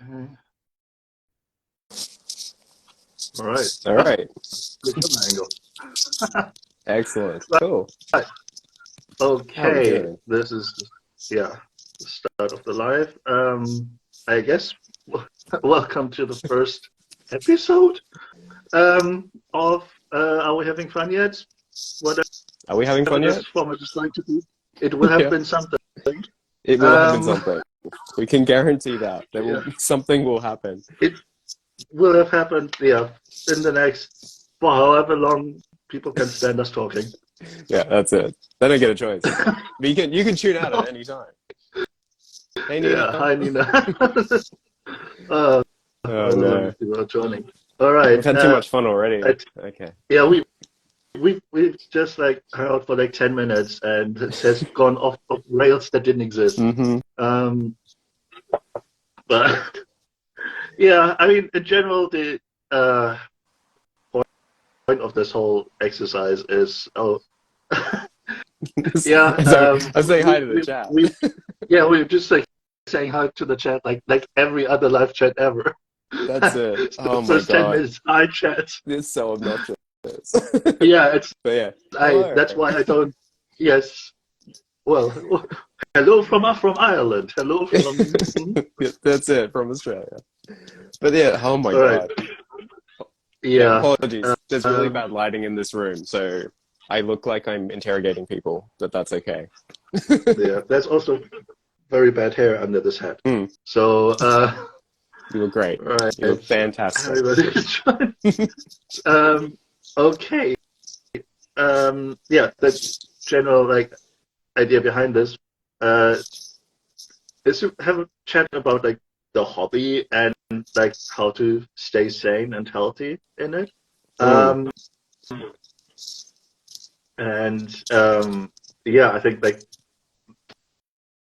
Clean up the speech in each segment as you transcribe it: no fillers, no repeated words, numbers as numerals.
Okay. All right. All right. Good angle. Excellent. Cool. Right. How are we Okay. doing? This is the start of the live. I guess welcome to the first episode of Are We Having Fun Yet? Whatever Are we having fun this yet? format is going to be. It will have Yeah. been something. It will happen Um, something. We can guarantee that. yeah. Something will happen. It will have happened, in the next, for however long people can stand us talking. Yeah, that's it. They don't get a choice. But you can tune out at any time. Hey Nina. Yeah, hi Nina. uh, Oh no. people are joining. All right. We've had too much fun already. Okay. Yeah, we've just like hung out for like 10 minutes and it has gone off of rails that didn't exist. Mm-hmm. But yeah, I mean, in general, the point of this whole exercise is yeah. I'm saying hi to the chat. We're just like saying hi to the chat, like every other live chat ever. That's it. So Oh the my first 10 god. minutes, I chat. It's so obnoxious. Yeah, it's. But yeah. Hello. That's why I don't. Yes. Well, hello from Ireland. Hello from. Yeah, that's it, from Australia. But yeah, oh my god. Yeah. Apologies. There's really bad lighting in this room, so I look like I'm interrogating people, but that's okay. Yeah, there's also very bad hair under this hat. So, you were great. Right. You were fantastic. Everybody's trying. Okay. Yeah, the general like idea behind this is to have a chat about like the hobby and like how to stay sane and healthy in it. Yeah, I think like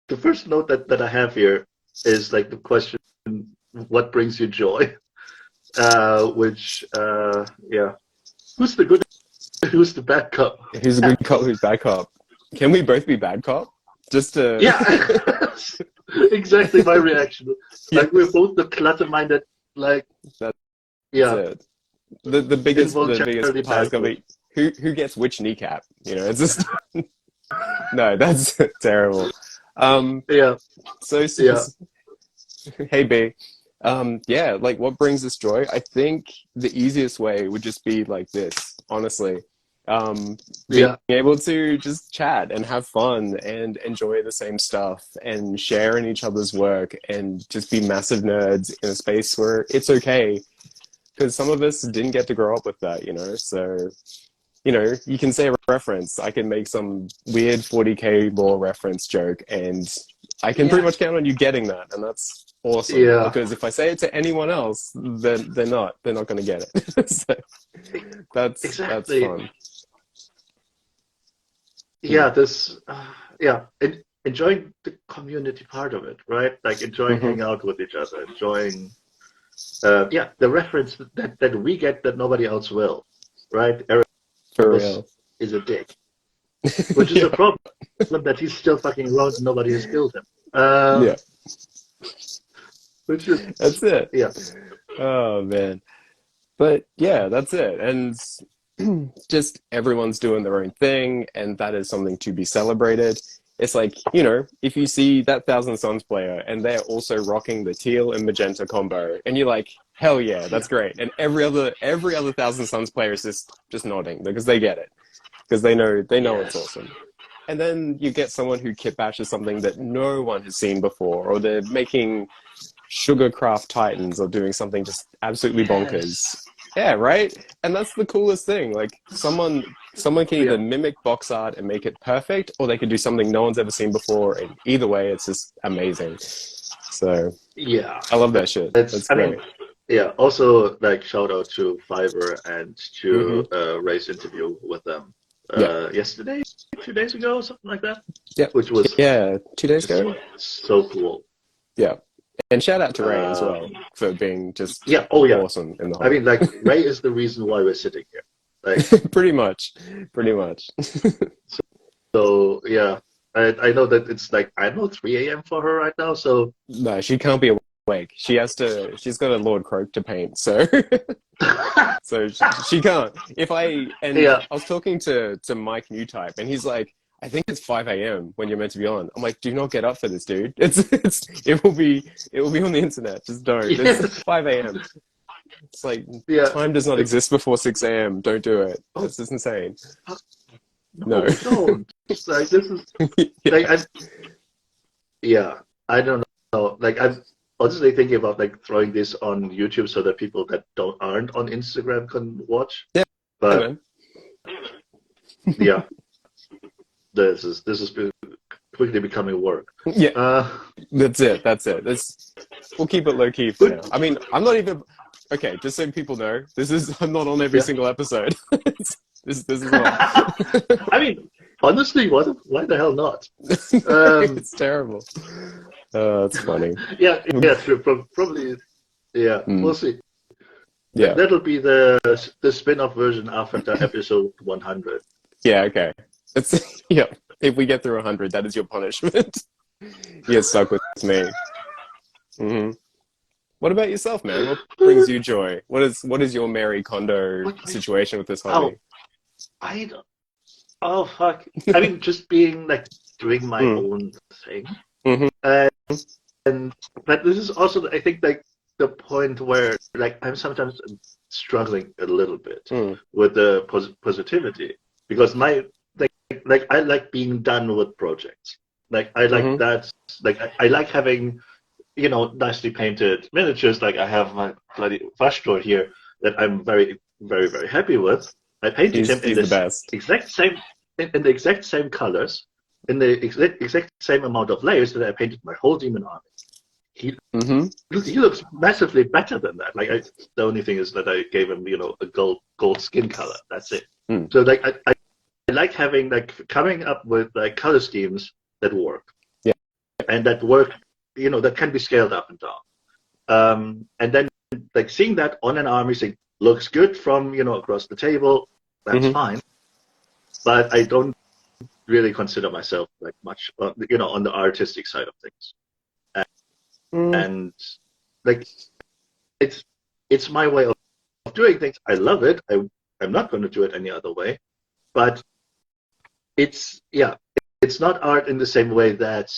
the first note that I have here is like the question, what brings you joy? Which yeah, who's the good, who's the bad cop? Who's a good cop? Who's bad cop? Can we both be bad cop? Just to Yeah, exactly my reaction. Like we're both the clutter-minded, like that's yeah. it. The biggest part is gonna be who gets which kneecap. You know, it's just no, that's terrible. Yeah. So Yeah. Hey B, yeah, like what brings us joy? I think the easiest way would just be like this, honestly. Being able to just chat and have fun and enjoy the same stuff and share in each other's work and just be massive nerds in a space where it's okay. Because some of us didn't get to grow up with that, you know? So, you know, you can say a reference. I can make some weird 40K lore reference joke and I can pretty much count on you getting that. And that's awesome. Yeah. Because if I say it to anyone else, then they're not going to get it. So that's fun. Yeah, enjoying the community part of it, right? Like enjoying hanging out with each other, enjoying, the reference that we get that nobody else will, right? Eric is a dick, which is a problem that he's still fucking around and nobody has killed him. Yeah. Which is, that's it. Yeah. Oh, man. But yeah, that's it. And just everyone's doing their own thing, and that is something to be celebrated. It's like, you know, if you see that Thousand Suns player and they're also rocking the teal and magenta combo, and you're like, hell yeah, that's great. And every other Thousand Suns player is just nodding because they get it, because they know it's awesome. And then you get someone who kit bashes something that no one has seen before, or they're making Sugarcraft Titans or doing something just absolutely bonkers. Yeah, right? And that's the coolest thing. Like someone can either mimic box art and make it perfect, or they could do something no one's ever seen before, and either way it's just amazing. So yeah, I love that shit. That's great. Also like shout out to Fiverr and to Ray's interview with them yesterday, 2 days ago, something like that. Yeah. Which was 2 days ago. So cool. Yeah. And shout out to Ray as well for being just awesome in the whole. I mean, like Ray is the reason why we're sitting here. Like pretty much. So yeah, I know that it's like 3 a.m. for her right now. So no, she can't be awake. She's got a Lord Croak to paint, so so she can't. I was talking to Mike Newtype, and he's like, I think it's 5 a.m. when you're meant to be on. I'm like, do not get up for this, dude. It will be on the internet. Just don't. It's 5 a.m. It's like time does not exist before 6 a.m. Don't do it. That's just insane. No, don't. Like this is like I don't know. Like I'm honestly thinking about like throwing this on YouTube so that people that aren't on Instagram can watch. Yeah, but yeah, this is quickly becoming work. Yeah, that's it. We'll keep it low key for now. I mean, I'm not even okay. Just so people know, I'm not on every single episode. This is not. I mean, honestly, why the hell not? It's terrible. It's funny. Yeah, true. Probably. Yeah, we'll see. Yeah, that'll be the spin-off version after episode 100. Yeah. Okay. It's If we get through 100, that is your punishment. You get stuck with me. Mm-hmm. What about yourself, man? What brings you joy? What is your Mary Kondo situation with this hobby? Oh fuck! I mean, just being like doing my own thing, and but this is also, I think, like the point where like I'm sometimes struggling a little bit with the positivity, because my like I like being done with projects. Like I like that. Like I like having, nicely painted miniatures. Like I have my bloody vashtorr here that I'm very, very, very happy with. I painted him in the exact same colors, in the exact same amount of layers that I painted my whole demon army. He looks massively better than that. Like the only thing is that I gave him, a gold skin color. That's it. So like I like having coming up with like color schemes that work. Yeah. And that work, that can be scaled up and down. And then like seeing that on an army, saying looks good from across the table. That's fine. But I don't really consider myself like much, on the artistic side of things. And like it's my way of doing things. I love it. I'm not going to do it any other way. But it's not art in the same way that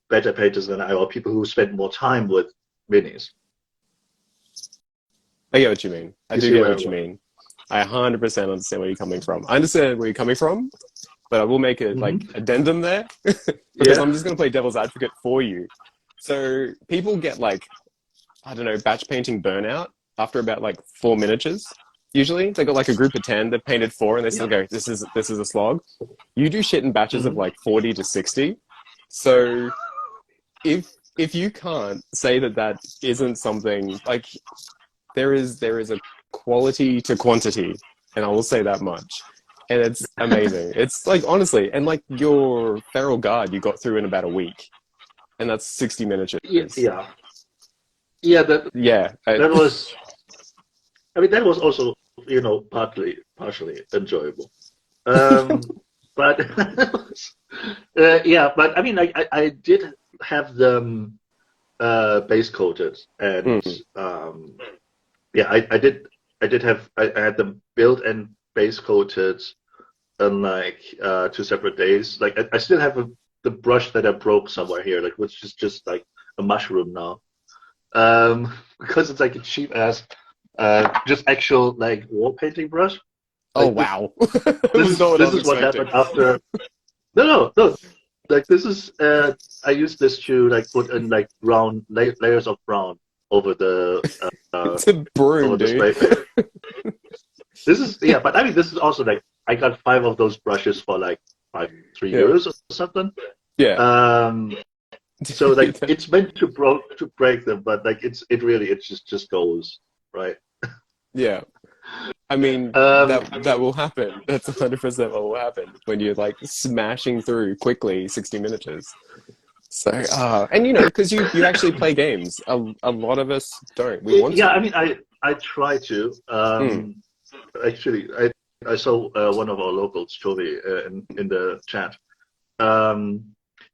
better painters than I, or people who spend more time with minis. I get what you mean. I do get what you mean. I 100% understand where you're coming from. I understand where you're coming from, but I will make a addendum there because I'm just going to play devil's advocate for you. So people get batch painting burnout after about 4 miniatures. Usually they got a group of 10, they've painted 4 and they still go, this is a slog. You do shit in batches of 40 to 60. So if you can't say that isn't something there is a quality to quantity, and I will say that much. And it's amazing. It's honestly, and your Feral Guard you got through in about a week. And that's 60 miniatures. Yeah. That was, I mean, that was also, partially enjoyable. But but I mean, I did have them base coated, and I had them built and base coated on 2 separate days. I still have the brush that I broke somewhere here, which is just a mushroom now, because it's a cheap ass just actual wall painting brush. Oh wow! This is what happened after. No. This is I used this to put in brown layers of brown over the it's a broom, dude. Spray paint. This is but I mean this is also I got 5 of those brushes for €3 or something. Yeah. So it's meant to break them, but it just goes right. Yeah. I mean that will happen. That's 100% what will happen when you're smashing through quickly 60 miniatures. So and because you actually play games. A lot of us don't. We want to. I mean I try to. Actually I saw one of our locals, Toby, in the chat.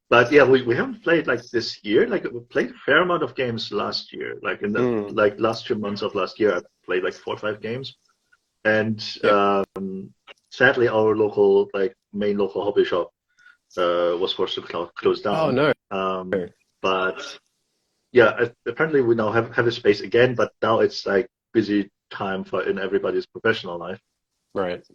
But yeah, we haven't played like this year. Like we played a fair amount of games last year. Like in the like last 2 months of last year, I played like 4 or 5 games. And sadly, our local main local hobby shop was forced to close Oh down. no. But yeah, apparently we now have a space again. But now it's like busy time in everybody's professional life. Right.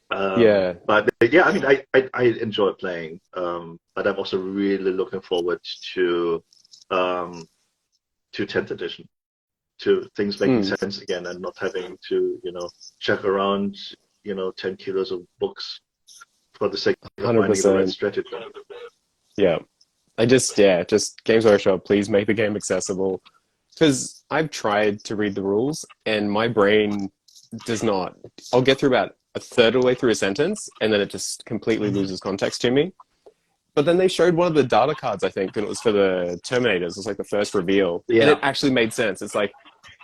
Yeah. But yeah, I mean, I enjoy playing. But I'm also really looking forward to 10th edition, to things making sense again and not having to, check around, 10 kilos of books for the sake of finding the right strategy. Yeah. just Games Workshop, please make the game accessible. Because I've tried to read the rules and my brain does not. I'll get through about a third of the way through a sentence and then it just completely loses context to me. But then they showed one of the data cards, I think, and it was for the Terminators. It was like the first reveal. Yeah. And it actually made sense. It's like,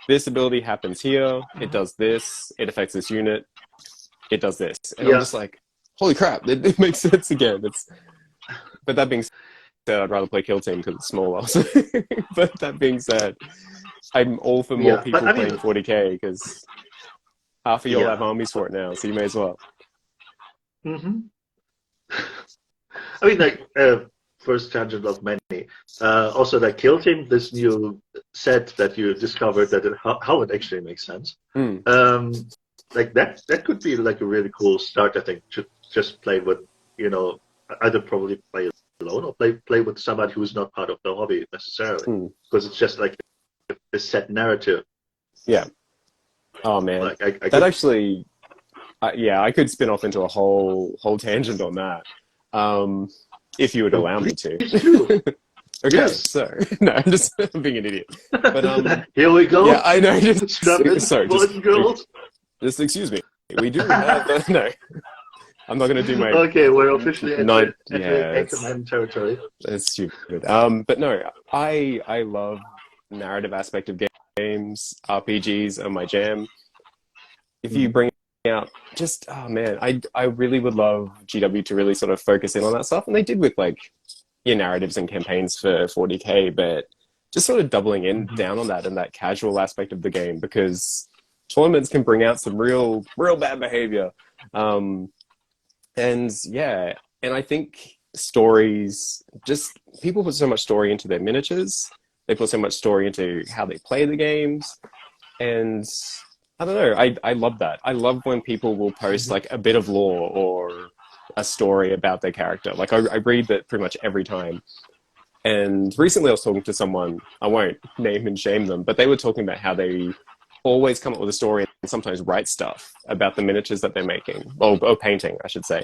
this ability happens here, it does this, it affects this unit, it does this. And I'm just like, holy crap, it makes sense again. But that being said, I'd rather play Kill Team because it's smaller. But that being said, I'm all for more people playing 40k because half of y'all have armies for it now, so you may as well. I mean, first tangent of many. Also, like Kill Team, this new set that you discovered how it actually makes sense. Like that could be like a really cool start. I think to just play with, either probably play alone or play with somebody who's not part of the hobby necessarily, because it's just like a set narrative. Yeah. Oh man, like, I could spin off into a whole tangent on that. If you would allow me to. Okay, yes. So no, I'm being an idiot. But here we go. Yeah, I know. Sorry, girls. Just excuse me. We do have no. I'm not going to do my. Okay, we're officially entering territory. That's stupid. But no, I love narrative aspect of games. RPGs are my jam. If you bring out I really would love GW to really sort of focus in on that stuff, and they did with like your narratives and campaigns for 40k, but just sort of doubling down on that and that casual aspect of the game, because tournaments can bring out some real bad behavior. And I think stories, just people put so much story into their miniatures, they put so much story into how they play the games, and I don't know. I love that. I love when people will post like a bit of lore or a story about their character. Like I read that pretty much every time. And recently I was talking to someone, I won't name and shame them, but they were talking about how they always come up with a story and sometimes write stuff about the miniatures that they're making, or painting, I should say.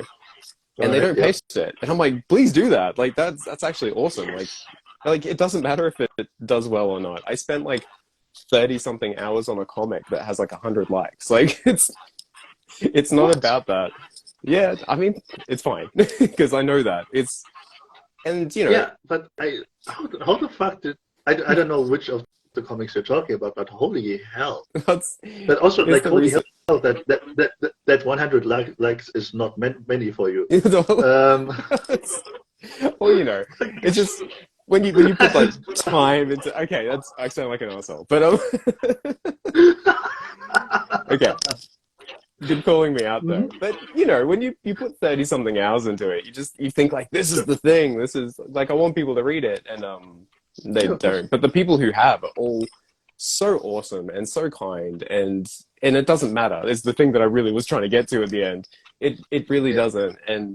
And they don't paste it. And I'm like, please do that. Like that's actually awesome. Like it doesn't matter if it does well or not. I spent like 30-something hours on a comic that has like 100 likes. Like it's not about that. Yeah, I mean, it's fine because I know that Yeah, but how the fuck did I don't know which of the comics you're talking about, but holy hell! But also like holy hell that 100 likes is not many for you. Well, it's just. When you put like time into I sound like an asshole, but okay, good calling me out though. But when you put 30-something hours into it, you think like this is the thing. This is like I want people to read it, and they don't. But the people who have are all so awesome and so kind, and it doesn't matter. It's the thing that I really was trying to get to at the end. It really doesn't, and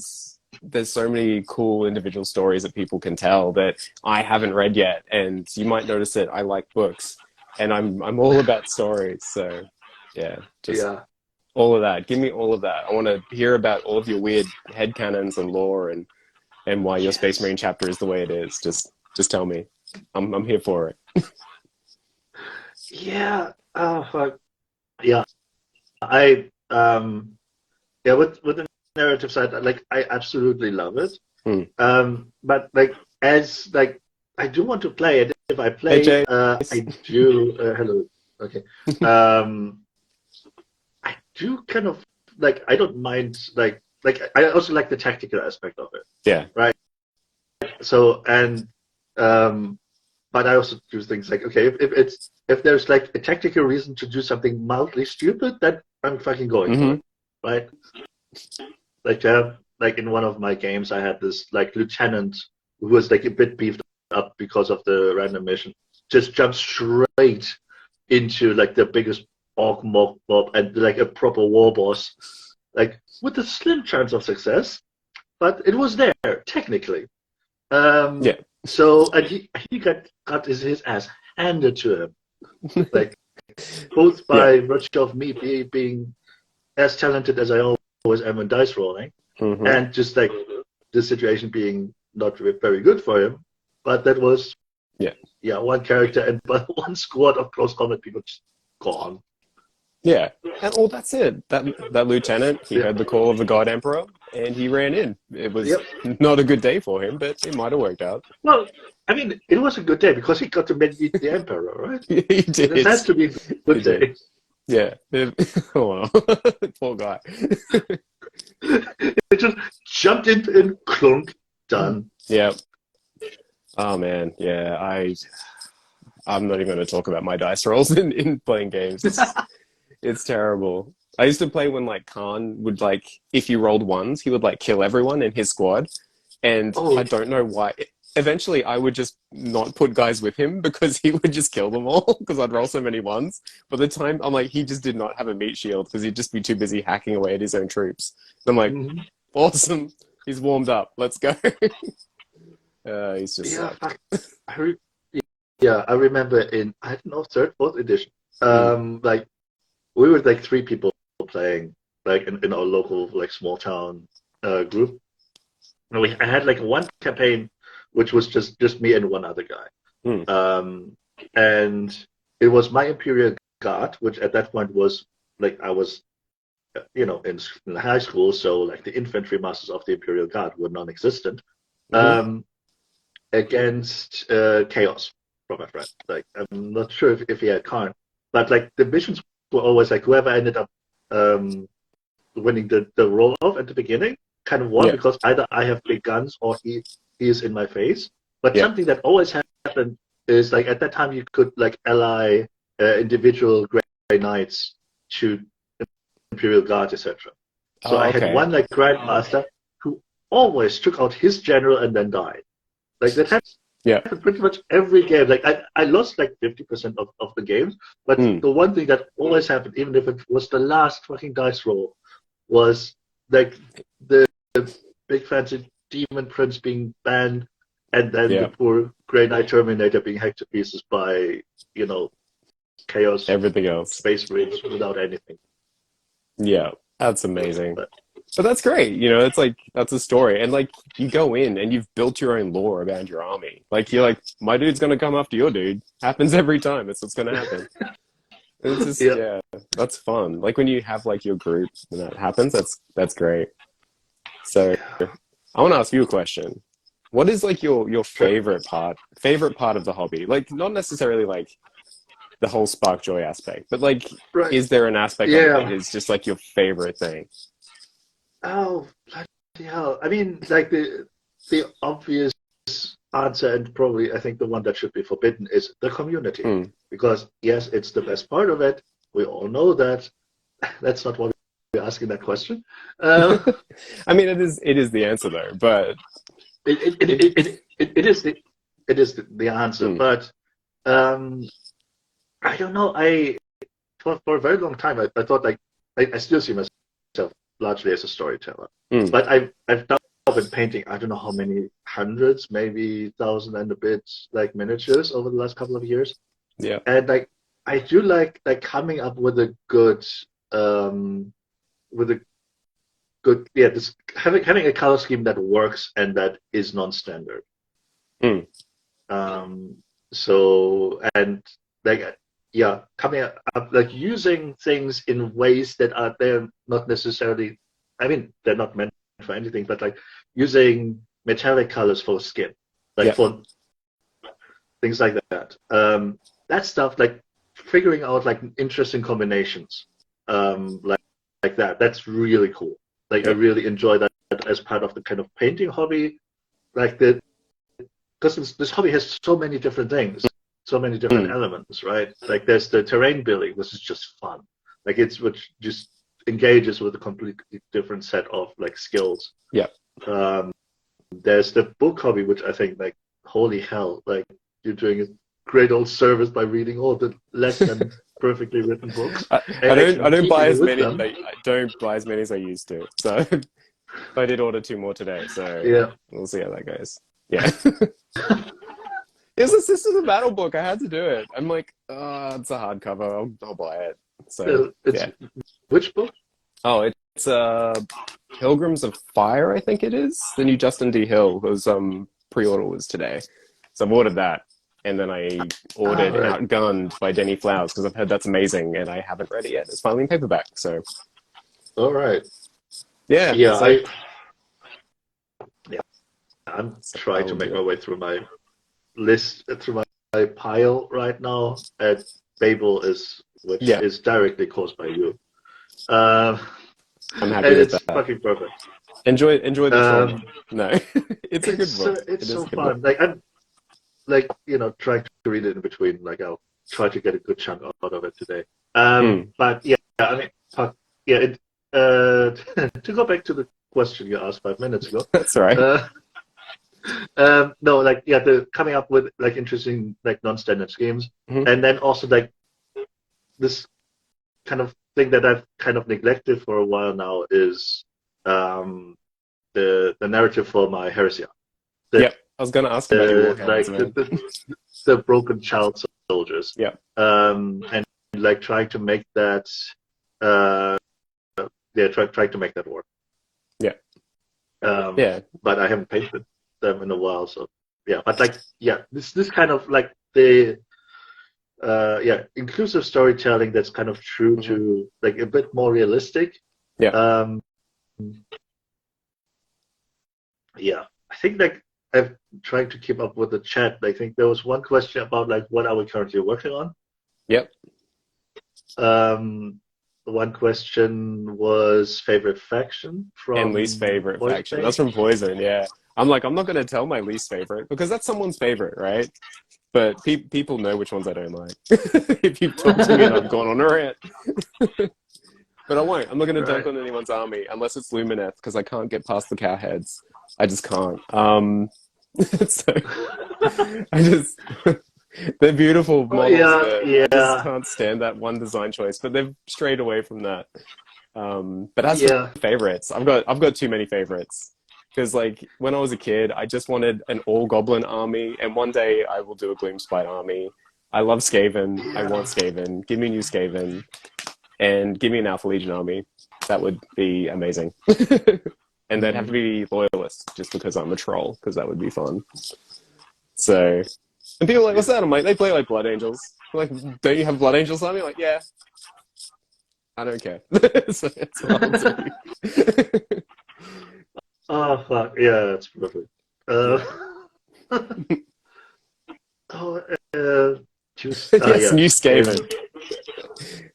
there's so many cool individual stories that people can tell that I haven't read yet, and you might notice that I like books, and I'm all about stories. So all of that. Give me all of that. I want to hear about all of your weird headcanons and lore and why your Space Marine chapter is the way it is. Just tell me. I'm here for it. Yeah. Oh fuck. Yeah. With the narrative side, like I absolutely love it. But like I do want to play it. If I play, I do. Hello. Okay. I do kind of like. I don't mind like I also like the tactical aspect of it. Yeah. Right. so and but I also do things like, okay, if there's like a tactical reason to do something mildly stupid, then I'm fucking going for it, right? Like in one of my games, I had this like lieutenant who was like a bit beefed up because of the random mission, just jumped straight into like the biggest orc mob and like a proper war boss, like with a slim chance of success, but it was there technically. Yeah. So and he got his ass handed to him, like both by virtue of me being as talented as I always am in dice rolling, and just like the situation being not very good for him. But that was one character and but one squad of close combat people just gone. Yeah, and that's it. That lieutenant, he heard the call of the God Emperor, and he ran in. It was not a good day for him, but it might have worked out. Well, I mean, it was a good day because he got to meet the Emperor, right? He did. It has to be a good day. Did. Yeah. Oh, well. Poor guy. It just jumped in and clunk, done. Yeah. Oh man, yeah. I'm not even going to talk about my dice rolls in playing games. It's terrible. I used to play when like Khan would like, if you rolled ones, he would like kill everyone in his squad, and I don't know why. Eventually, I would just not put guys with him because he would just kill them all because I'd roll so many ones. By the time I'm like, he just did not have a meat shield because he'd just be too busy hacking away at his own troops. And I'm like, awesome, he's warmed up. Let's go. He's just I remember in I don't know third, fourth edition, like we were like 3 people playing like in our local like small town group. And I had like one campaign which was just me and one other guy. And it was my Imperial Guard, which at that point was like I was, in high school, so like the infantry masters of the Imperial Guard were non-existent, against Chaos from my friend. Like I'm not sure if he had Karn, but like the missions were always like whoever ended up winning the roll off at the beginning kind of won because either I have big guns or he is in my face. But something that always happened is like at that time you could like ally individual Grey Knights to Imperial Guard, etc. So I had one like Grandmaster who always took out his general and then died. Like that happened pretty much every game. Like I lost like 50% of the games, but the one thing that always happened, even if it was the last fucking dice roll, was like the big fancy Demon Prince being banned, and then the poor Grey Knight Terminator being hacked to pieces by, Chaos, everything else, Space Marines without anything. Yeah, that's amazing. But that's great. It's like that's a story, and like you go in and you've built your own lore around your army. Like you're like, my dude's gonna come after your dude. Happens every time. It's what's gonna happen. It's just that's fun. Like when you have like your group and that happens, that's great. So I want to ask you a question. What is like your favorite part of the hobby? Like not necessarily like the whole spark joy aspect, but like is there an aspect of it that is just like your favorite thing? Oh, bloody hell. I mean, like the obvious answer, and probably I think the one that should be forbidden, is the community. Because yes, it's the best part of it. We all know that. That's not what we're asking that question. I mean, it is the answer though, but it is the answer. But I don't know. For a very long time I thought like I still see myself largely as a storyteller. But I've done in painting, I don't know how many hundreds, maybe 1,000 and a bit like miniatures over the last couple of years. Yeah. And like I do like coming up with a good this having a color scheme that works and that is non-standard. So and like coming up like using things in ways that they're not necessarily, I mean they're not meant for anything, but like using metallic colors for skin, like for things like that. That stuff, like figuring out like interesting combinations, like that. That's really cool. Like I really enjoy that as part of the kind of painting hobby. Like the because this hobby has so many different things, so many different elements, right? Like there's the terrain building, which is just fun. Like which just engages with a completely different set of like skills. Yeah. There's the book hobby, which I think like holy hell, like you're doing a great old service by reading all the less than perfectly written books. I don't buy as many. I don't buy as many as I used to. So I did order 2 more today. So yeah, we'll see how that goes. Yeah. This is a battle book. I had to do it. I'm like, it's a hardcover. I'll buy it. So which book? Oh, it's Pilgrims of Fire, I think it is. The new Justin D. Hill, whose pre-order was today. So I've ordered that. And then I ordered Outgunned by Denny Flowers, because I've heard that's amazing, and I haven't read it yet. It's finally in paperback, so. All right. Yeah. Yeah, I'm trying to make my way through my list, through my pile right now. And Babel is directly caused by you. I'm happy and with it's that. fucking perfect. Enjoy the trauma. No, it's a good book. It's so fun. Like I'm, like trying to read it in between. Like I'll try to get a good chunk out of it today. But yeah, I mean, to go back to the question you asked 5 minutes ago. That's right. No, like the coming up with like interesting like non-standard schemes, and then also like this kind of thing that I've kind of neglected for a while now is the narrative for my heresy. Yep, I was going to ask about your warhounds, like the broken child soldiers. Yeah, and like trying to make that trying to make that work. Yeah. But I haven't painted them in a while, so yeah. But like this kind of like the inclusive storytelling that's kind of true to like a bit more realistic. Yeah. I think like I'm trying to keep up with the chat. I think there was one question about like what are we currently working on. Yep. One question was favorite faction from and least favorite Poison faction. That's from Poison. Yeah. I'm like, I'm not going to tell my least favorite because that's someone's favorite, right? But people know which ones I don't like. If you've talked to me and I've gone on a rant. But I won't. I'm not going to dunk on anyone's army unless it's Lumineth because I can't get past the cow heads. I just can't. So they're beautiful models. I just can't stand that one design choice. But they've strayed away from that. But as for favorites, I've got too many favorites. Because like when I was a kid, I just wanted an all-goblin army, and one day I will do a Gloomspite army. I love Skaven. I want Skaven. Give me a new Skaven, and give me an Alpha Legion army. That would be amazing. And they'd have to be loyalists, just because I'm a troll, because that would be fun. So, and people are like, what's that? I'm like, they play like Blood Angels. I'm like, don't you have Blood Angels army? Like, yeah. I don't care. So that's what I'll do. Oh fuck! Yeah, that's perfect. Yes, new Skaven.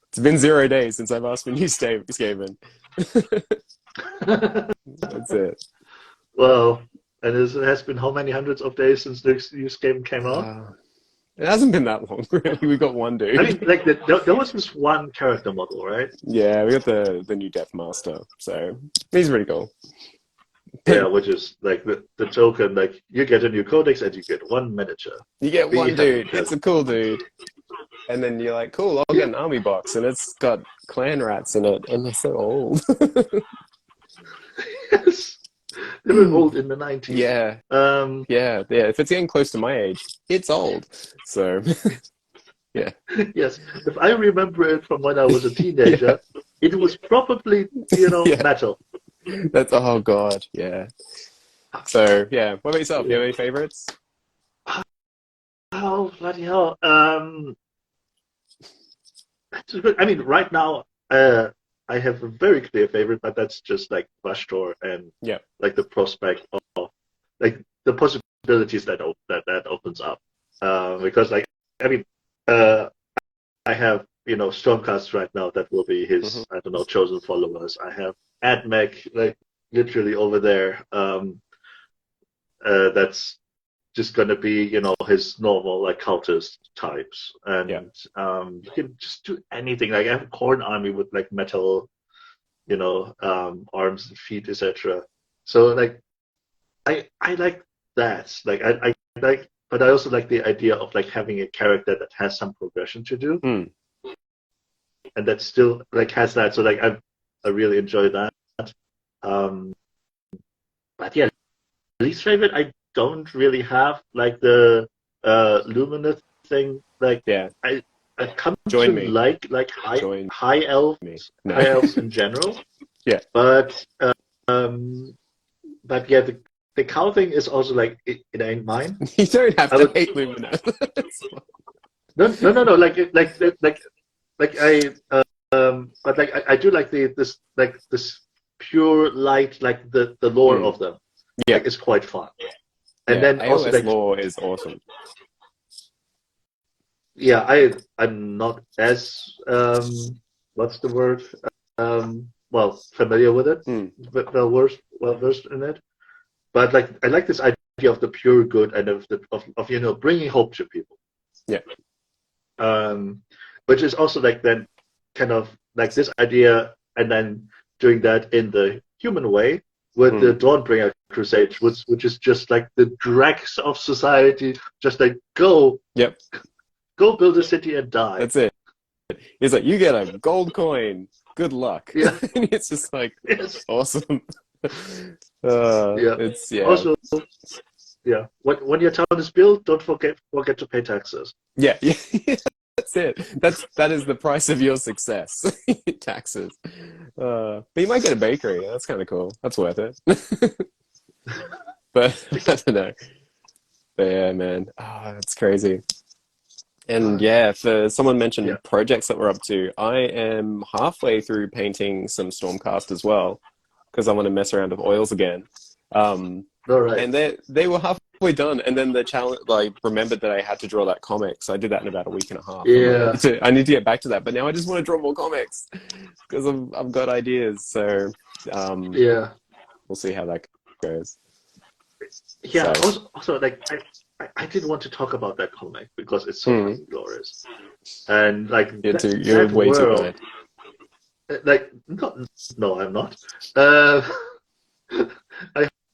It's been 0 days since I've asked for new Skaven. That's it. Well, and it has been how many hundreds of days since the new Skaven came out? It hasn't been that long, really. We got one dude. I mean, like there was this one character model, right? Yeah, we got the new Death Master, so he's pretty cool. Yeah, which is like the token, like you get a new codex and you get one miniature. You get one dude. It's a cool dude. And then you're like, cool, I'll get an army box, and it's got clan rats in it, and they're so old. Yes. They were old in the 90s. Yeah. Yeah. If it's getting close to my age, it's old. So, yeah. Yes. If I remember it from when I was a teenager, it was probably, metal. That's, oh god, yeah. So, yeah. What about yourself? Do you have any favorites? Oh, bloody hell. I mean, right now, I have a very clear favorite, but that's just like vashtorr and like the prospect of like the possibilities that opens up. Because like I mean, I have Stormcast right now that will be his I don't know chosen followers. I have AdMech like literally over there. That's just going to be, his normal like cultist types, and you can just do anything. Like I have a corn army with like metal, arms and feet, etc. So like I like that. Like I like, but I also like the idea of like having a character that has some progression to do, and that still like has that. So like I really enjoy that. But yeah, least favorite, I don't really have like the lumineth thing. Like I come Join to me. like high elves, No. high elves in general. Yeah. But yeah, the cow thing is also like it ain't mine. You don't have to hate lumineth. No. Like I but like I do like this pure light, like the lore of them. Yeah, like, it's quite fun. And then AOS also like lore is awesome. Yeah, I'm not as what's the word? Well, familiar with it, but well versed in it. But like I like this idea of the pure good and of bringing hope to people. Yeah. Which is also like then kind of like this idea, and then doing that in the human way with the Dawnbringer Crusade, which is just like the dregs of society, just like go build a city and die. That's it. It's like you get a gold coin. Good luck. Yeah. And it's just like awesome. It's Also, when your town is built, don't forget to pay taxes. Yeah. That's it. That is the price of your success. Taxes. But you might get a bakery. That's kind of cool. That's worth it. But I don't know. But yeah, man. It's crazy. And someone mentioned projects that we're up to. I am halfway through painting some Stormcast as well, because I want to mess around with oils again. All right. And they were halfway done, and then the challenge, like, remembered that I had to draw that comic, so I did that in about a week and a half. Yeah. I need to get back to that, but now I just want to draw more comics because I've got ideas. So we'll see how that goes. Yeah. So. Also, like I didn't want to talk about that comic because it's so glorious, and like you're way too kind. Like no, I'm not. I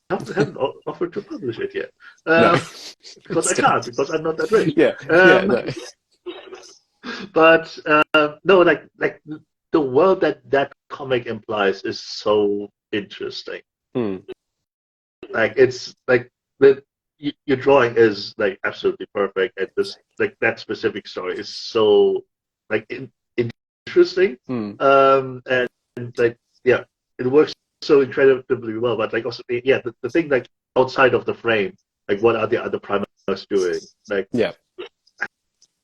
haven't offered to publish it yet because I can't, because I'm not that rich. No. But no, like the world that comic implies is so interesting. Like it's like your drawing is like absolutely perfect, and this like that specific story is so like interesting. And like it works so incredibly well. But like also the thing like outside of the frame, like what are the other primates doing? Like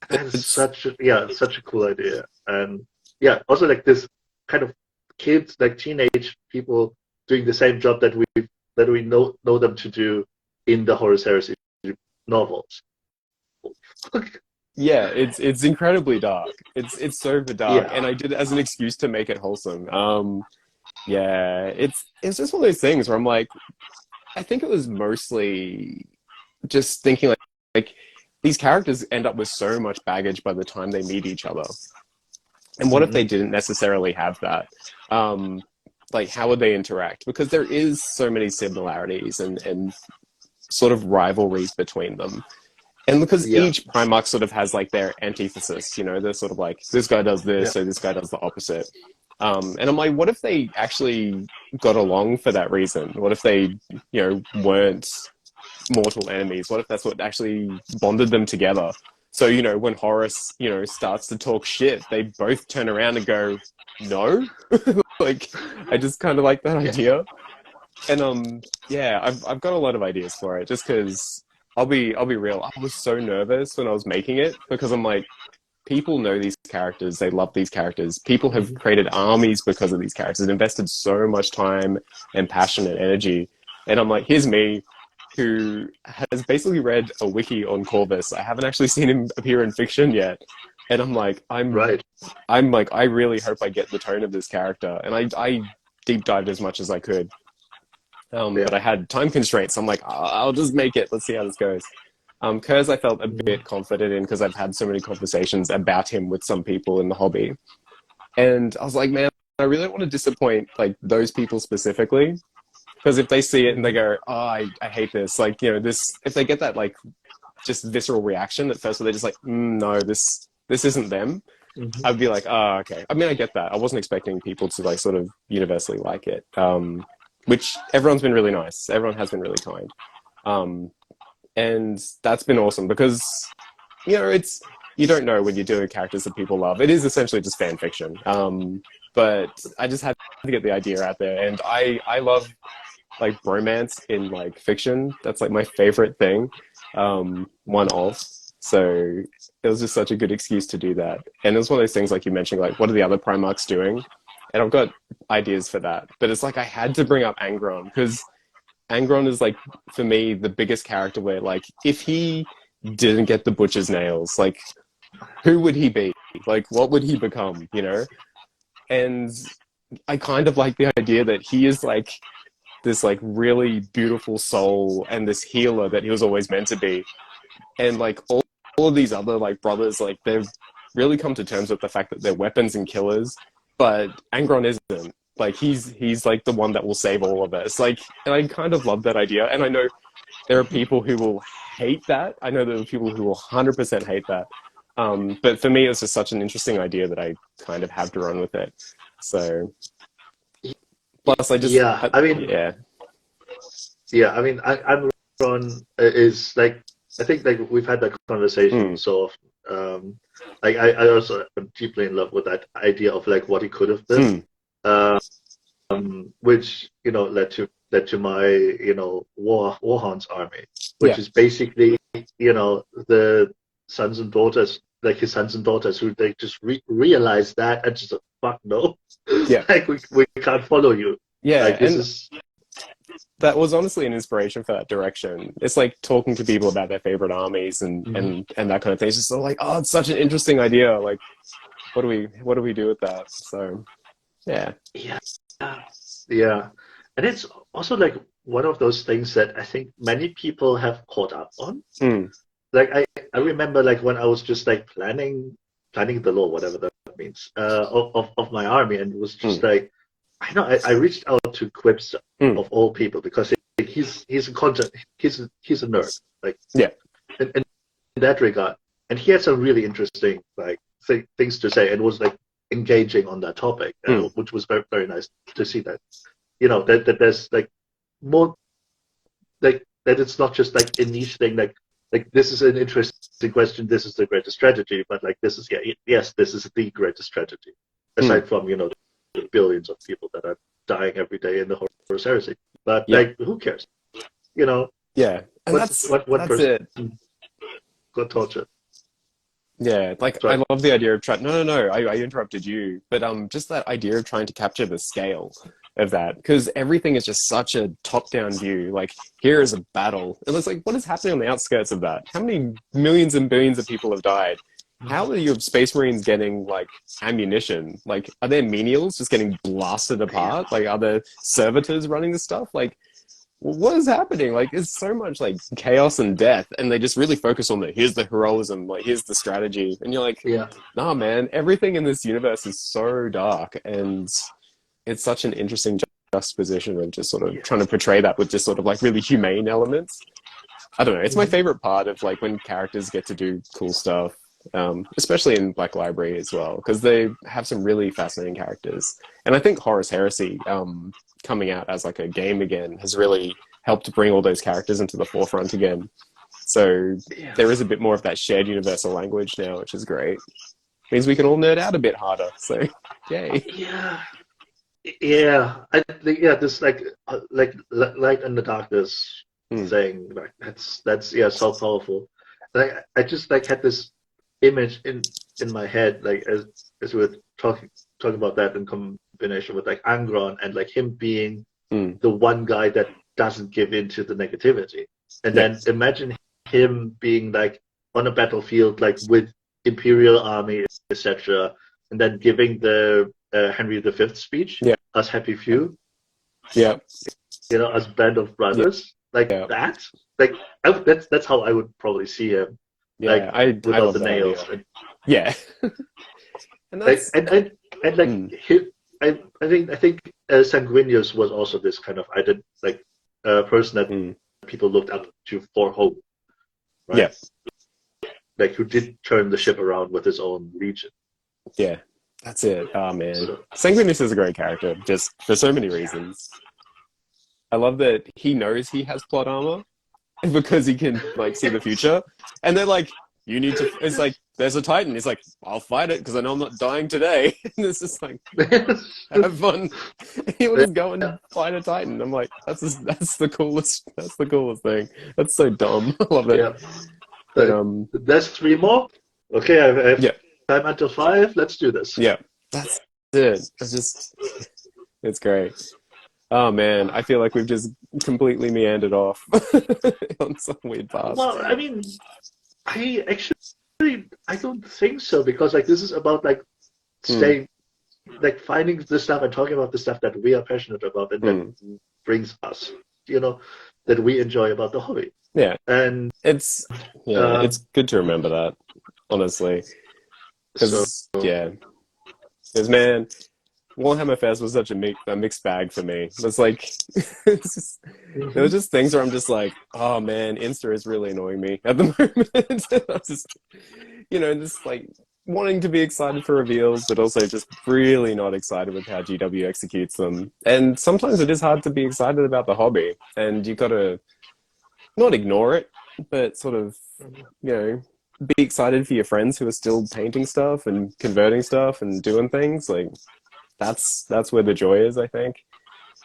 that's such a cool idea. And also like this kind of kids, like teenage people doing the same job that we know them to do in the horusheresy novels. Yeah, it's incredibly dark. It's super dark, and I did it as an excuse to make it wholesome. It's just one of those things where I'm like, I think it was mostly just thinking like these characters end up with so much baggage by the time they meet each other, and what if they didn't necessarily have that? Like, how would they interact? Because there is so many similarities and sort of rivalries between them. And because each Primarch sort of has like their antithesis, they're sort of like, this guy does this, so this guy does the opposite. And I'm like, what if they actually got along for that reason? What if they, weren't mortal enemies? What if that's what actually bonded them together? So, when Horus, starts to talk shit, they both turn around and go, no? Like, I just kind of like that idea. And I've got a lot of ideas for it, just because I'll be real. I was so nervous when I was making it, because I'm like, people know these characters, they love these characters. People have created armies because of these characters, invested so much time and passion and energy. And I'm like, here's me, who has basically read a wiki on Corvus. I haven't actually seen him appear in fiction yet. And I'm like, I really hope I get the tone of this character. And I deep dived as much as I could. But I had time constraints. I'm like, I'll just make it. Let's see how this goes. Kurz I felt a bit confident in because I've had so many conversations about him with some people in the hobby. And I was like, man, I really don't want to disappoint like those people specifically. Because if they see it and they go, oh, I hate this, like, you know, this, if they get that like just visceral reaction at first where they're just like, no, this isn't them, I'd be like, oh, okay. I mean, I get that. I wasn't expecting people to like sort of universally like it, which everyone's been really nice. Everyone has been really kind. And that's been awesome because, you know, you don't know when you're doing characters that people love. It is essentially just fan fiction. But I just had to get the idea out there. And I love like bromance in like fiction. That's like my favorite thing. One of. So it was just such a good excuse to do that. And it was one of those things like you mentioned, like what are the other Primarchs doing? And I've got ideas for that. But it's like I had to bring up Angron because Angron is like, for me, the biggest character where like if he didn't get the butcher's nails, like who would he be? Like what would he become, you know? And I kind of like the idea that he is like this like really beautiful soul and this healer that he was always meant to be. And like all of these other like brothers, like they've really come to terms with the fact that they're weapons and killers, but Angron isn't. Like he's like the one that will save all of us. Like, and I kind of love that idea. And I know there are people who will hate that. I know there are people who will 100% hate that. But for me, it's just such an interesting idea that I kind of have to run with it. So, plus I just I mean Angron is like, I think like we've had that conversation so often. Like I also am deeply in love with that idea of like what he could have been, which you know led to my warhounds army, which is basically the sons and daughters, like his sons and daughters, who they just realize that and just fuck no, like we can't follow you. Like this is. That was honestly an inspiration for that direction. It's like talking to people about their favorite armies and that kind of thing. It's just sort of like, oh, it's such an interesting idea. Like, what do we do with that? So, yeah. And it's also like one of those things that I think many people have caught up on. Like I remember like when I was just like planning the lore, whatever that means, of my army, and it was just like. I know. I reached out to Quips of all people because he's a content. He's a nerd. Like in that regard, and he had some really interesting like things to say, and was like engaging on that topic, which was very very nice to see that. You know that there's like more like that. It's not just like a niche thing. Like this is an interesting question. This is the greatest strategy, but like this is this is the greatest strategy aside from the billions of people that are dying every day in the horusheresy. But like, who cares? And what person got tortured? Yeah, like sorry. I love the idea of trying. No, I interrupted you, but just that idea of trying to capture the scale of that, because everything is just such a top-down view. Like here is a battle, and it's like, what is happening on the outskirts of that? How many millions and billions of people have died? How are your space marines getting like ammunition? Like, are there menials just getting blasted apart? Like, are there servitors running the stuff? Like, what is happening? Like, it's so much like chaos and death, and they just really focus on here's the heroism, like here's the strategy, and you're like, nah, man, everything in this universe is so dark, and it's such an interesting juxtaposition of just sort of trying to portray that with just sort of like really humane elements. I don't know. It's my favorite part of like when characters get to do cool stuff. Especially in Black Library as well, because they have some really fascinating characters. And I think Horus Heresy coming out as like a game again has really helped bring all those characters into the forefront again. So there is a bit more of that shared universal language now, which is great. Means we can all nerd out a bit harder. So, yay. I think this like light and the darkness thing, like that's so powerful. Like I just like had this image in my head, like as we were talking about that in combination with like Angron and like him being the one guy that doesn't give in to the negativity, and then imagine him being like on a battlefield like with Imperial army, etc., and then giving the Henry V speech, us happy few, us band of brothers, like that. Like that's how I would probably see him. Yeah, like I without love the that nails. idea. And, Yeah, and like that's and like I think Sanguinius was also this kind of person that people looked up to for hope, right? yeah, Like who did turn the ship around with his own legion. yeah. That's it. Oh man, So, Sanguinius is a great character, just for so many reasons. I love that he knows he has plot armor because he can like see the future, and they're like, "You need to." It's like there's a Titan. He's like, "I'll fight it because I know I'm not dying today." And it's just like, have fun. He'll just go and fight a Titan. I'm like, that's the coolest. That's the coolest thing. That's so dumb. I love it. yeah. But There's 3 more. Okay, I have yeah, time until 5. Let's do this. yeah. That's it. It's great. Oh man, I feel like we've just completely meandered off on some weird path. Well, I mean, I don't think so, because like this is about like staying, like finding the stuff and talking about the stuff that we are passionate about and that brings us, that we enjoy about the hobby. Yeah, and it's good to remember that, honestly, because man, Warhammerfest was such a mixed bag for me. It's like there were just things where I'm just like, oh man, Insta is really annoying me at the moment. I'm just, just like wanting to be excited for reveals, but also just really not excited with how GW executes them. And sometimes it is hard to be excited about the hobby, and you gotta not ignore it, but sort of, be excited for your friends who are still painting stuff and converting stuff and doing things. Like that's where the joy is, I think.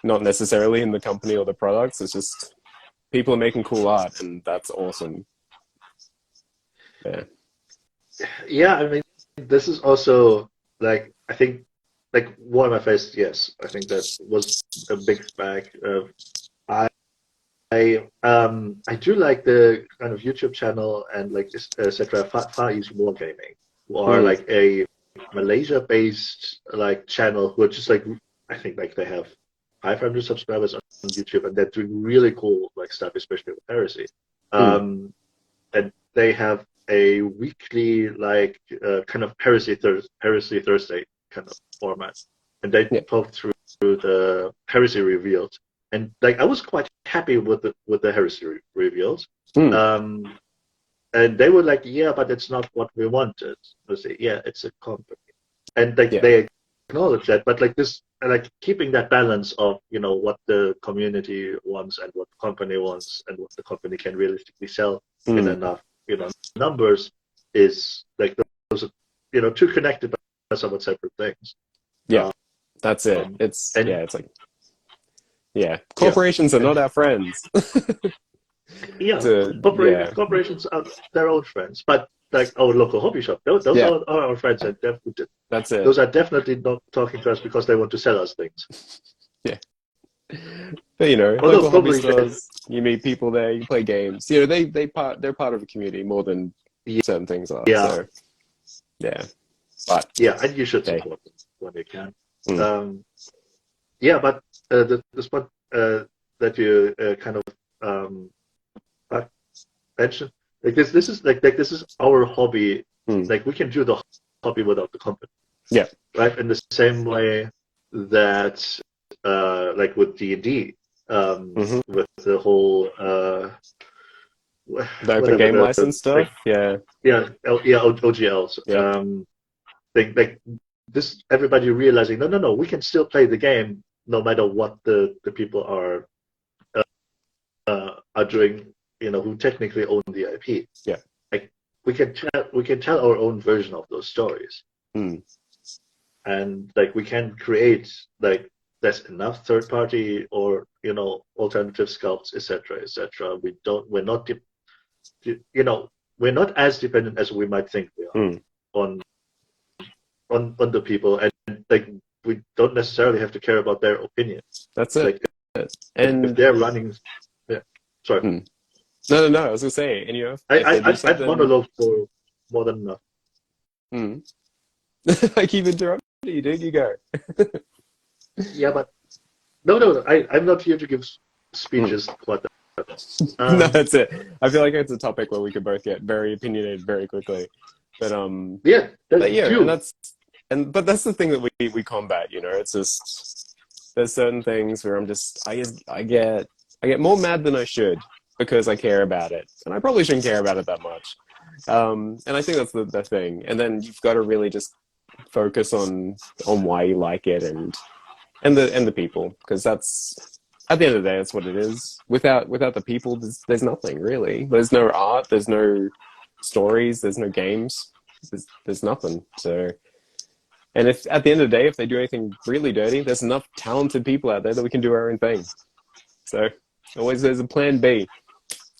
Not necessarily in the company or the products. It's just people are making cool art, and that's awesome. Yeah. Yeah, I mean, this is also like, I think, like Warhammerfest. Yes, I think that was a big bag. I do like the kind of YouTube channel and like etc. Far East Wargaming, who are like a Malaysia-based like channel who are just like, I think like they have 500 subscribers on YouTube, and they're doing really cool like stuff, especially with heresy. And they have a weekly like kind of heresy Thursday kind of format, and they talk through the heresy reveals. And like I was quite happy with the heresy reveals. And they were like, yeah, but it's not what we wanted. I say, yeah, it's a company, and like they acknowledge that. But like this, like keeping that balance of what the community wants and what the company wants and what the company can realistically sell in enough numbers is like those are two connected but somewhat separate things. Yeah, that's it. It's like. Yeah, corporations are not our friends. Corporations are their own friends, but like our local hobby shop, those are our friends, and that's it. Those are definitely not talking to us because they want to sell us things. Yeah, but local hobby stores, you meet people there, you play games. They're part of a community more than certain things are. Yeah, so, but and you should support them when you can. But the spot that you kind of mentioned, like this is our hobby. Like we can do the hobby without the company. Yeah. Right. In the same way that like with D&D, with the whole the open game license stuff. OGLs. Like this, everybody realizing no, we can still play the game no matter what the people are doing, who technically own the IP. Yeah, like we can tell our own version of those stories, and like we can create like there's enough third party or alternative sculpts, etc. We're not as dependent as we might think we are on the people, and like we don't necessarily have to care about their opinions. That's it. Like, and if they're running, sorry. No. I was gonna say, and I've monologued for more than enough. I keep interrupting you, dude. You go. Yeah, but no. I'm not here to give speeches. What? No, that's it. I feel like it's a topic where we could both get very opinionated very quickly. But yeah, but yeah, do. but that's the thing that we combat, you know. It's just there's certain things where I get more mad than I should because I care about it, and I probably shouldn't care about it that much. And I think that's the thing. And then you've got to really just focus on why you like it and the people, because that's at the end of the day that's what it is. Without the people, there's nothing really. There's no art, there's no stories, there's no games, there's nothing. So, and if at the end of the day, if they do anything really dirty, there's enough talented people out there that we can do our own thing. So always there's a plan B.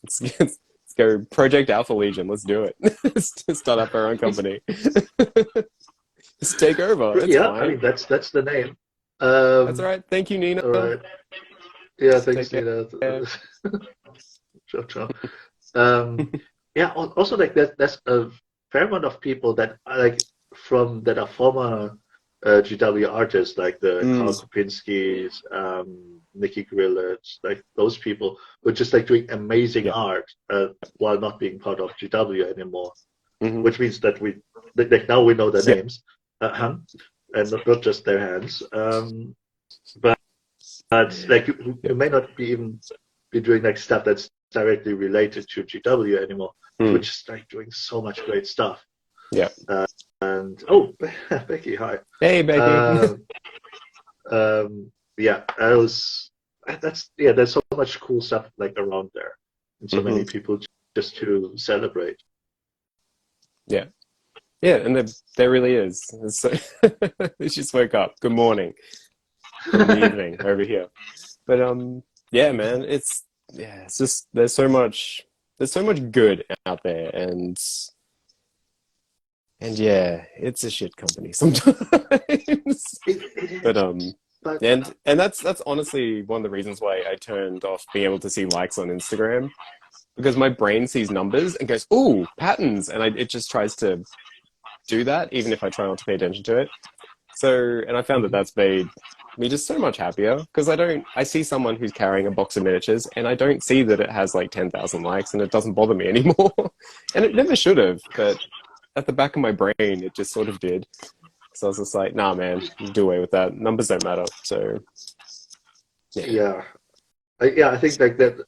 Let's go Project Alpha Legion. Let's do it. Let's start up our own company. Just take over. It's fine. I mean that's the name. That's all right. Thank you, Nina. All right. Yeah, thanks, Nina. Ciao. Yeah. Also, like there's a fair amount of people that are former GW artists, like the Karl Kopinskis, Nikki Grillage, like those people who are just like doing amazing art while not being part of GW anymore. Which means that now we know their names, and not just their hands. But like you may not be doing like stuff that's directly related to GW anymore. We're just like doing so much great stuff. Yeah. And Becky, hi. Hey, Becky. Yeah, there's so much cool stuff like around there, and so many people just to celebrate. Yeah, and there really is. So, they just woke up. Good morning. Good evening over here. But yeah, man, it's just there's so much good out there, and yeah, it's a shit company sometimes. But and that's honestly one of the reasons why I turned off being able to see likes on Instagram, because my brain sees numbers and goes, "Ooh, patterns," and it just tries to do that even if I try not to pay attention to it. So, and I found that that's made me just so much happier, because I see someone who's carrying a box of miniatures and I don't see that it has like 10,000 likes, and it doesn't bother me anymore. And it never should have, but at the back of my brain, it just sort of did. So I was just like, nah, man, do away with that. Numbers don't matter. So, yeah. I think like that.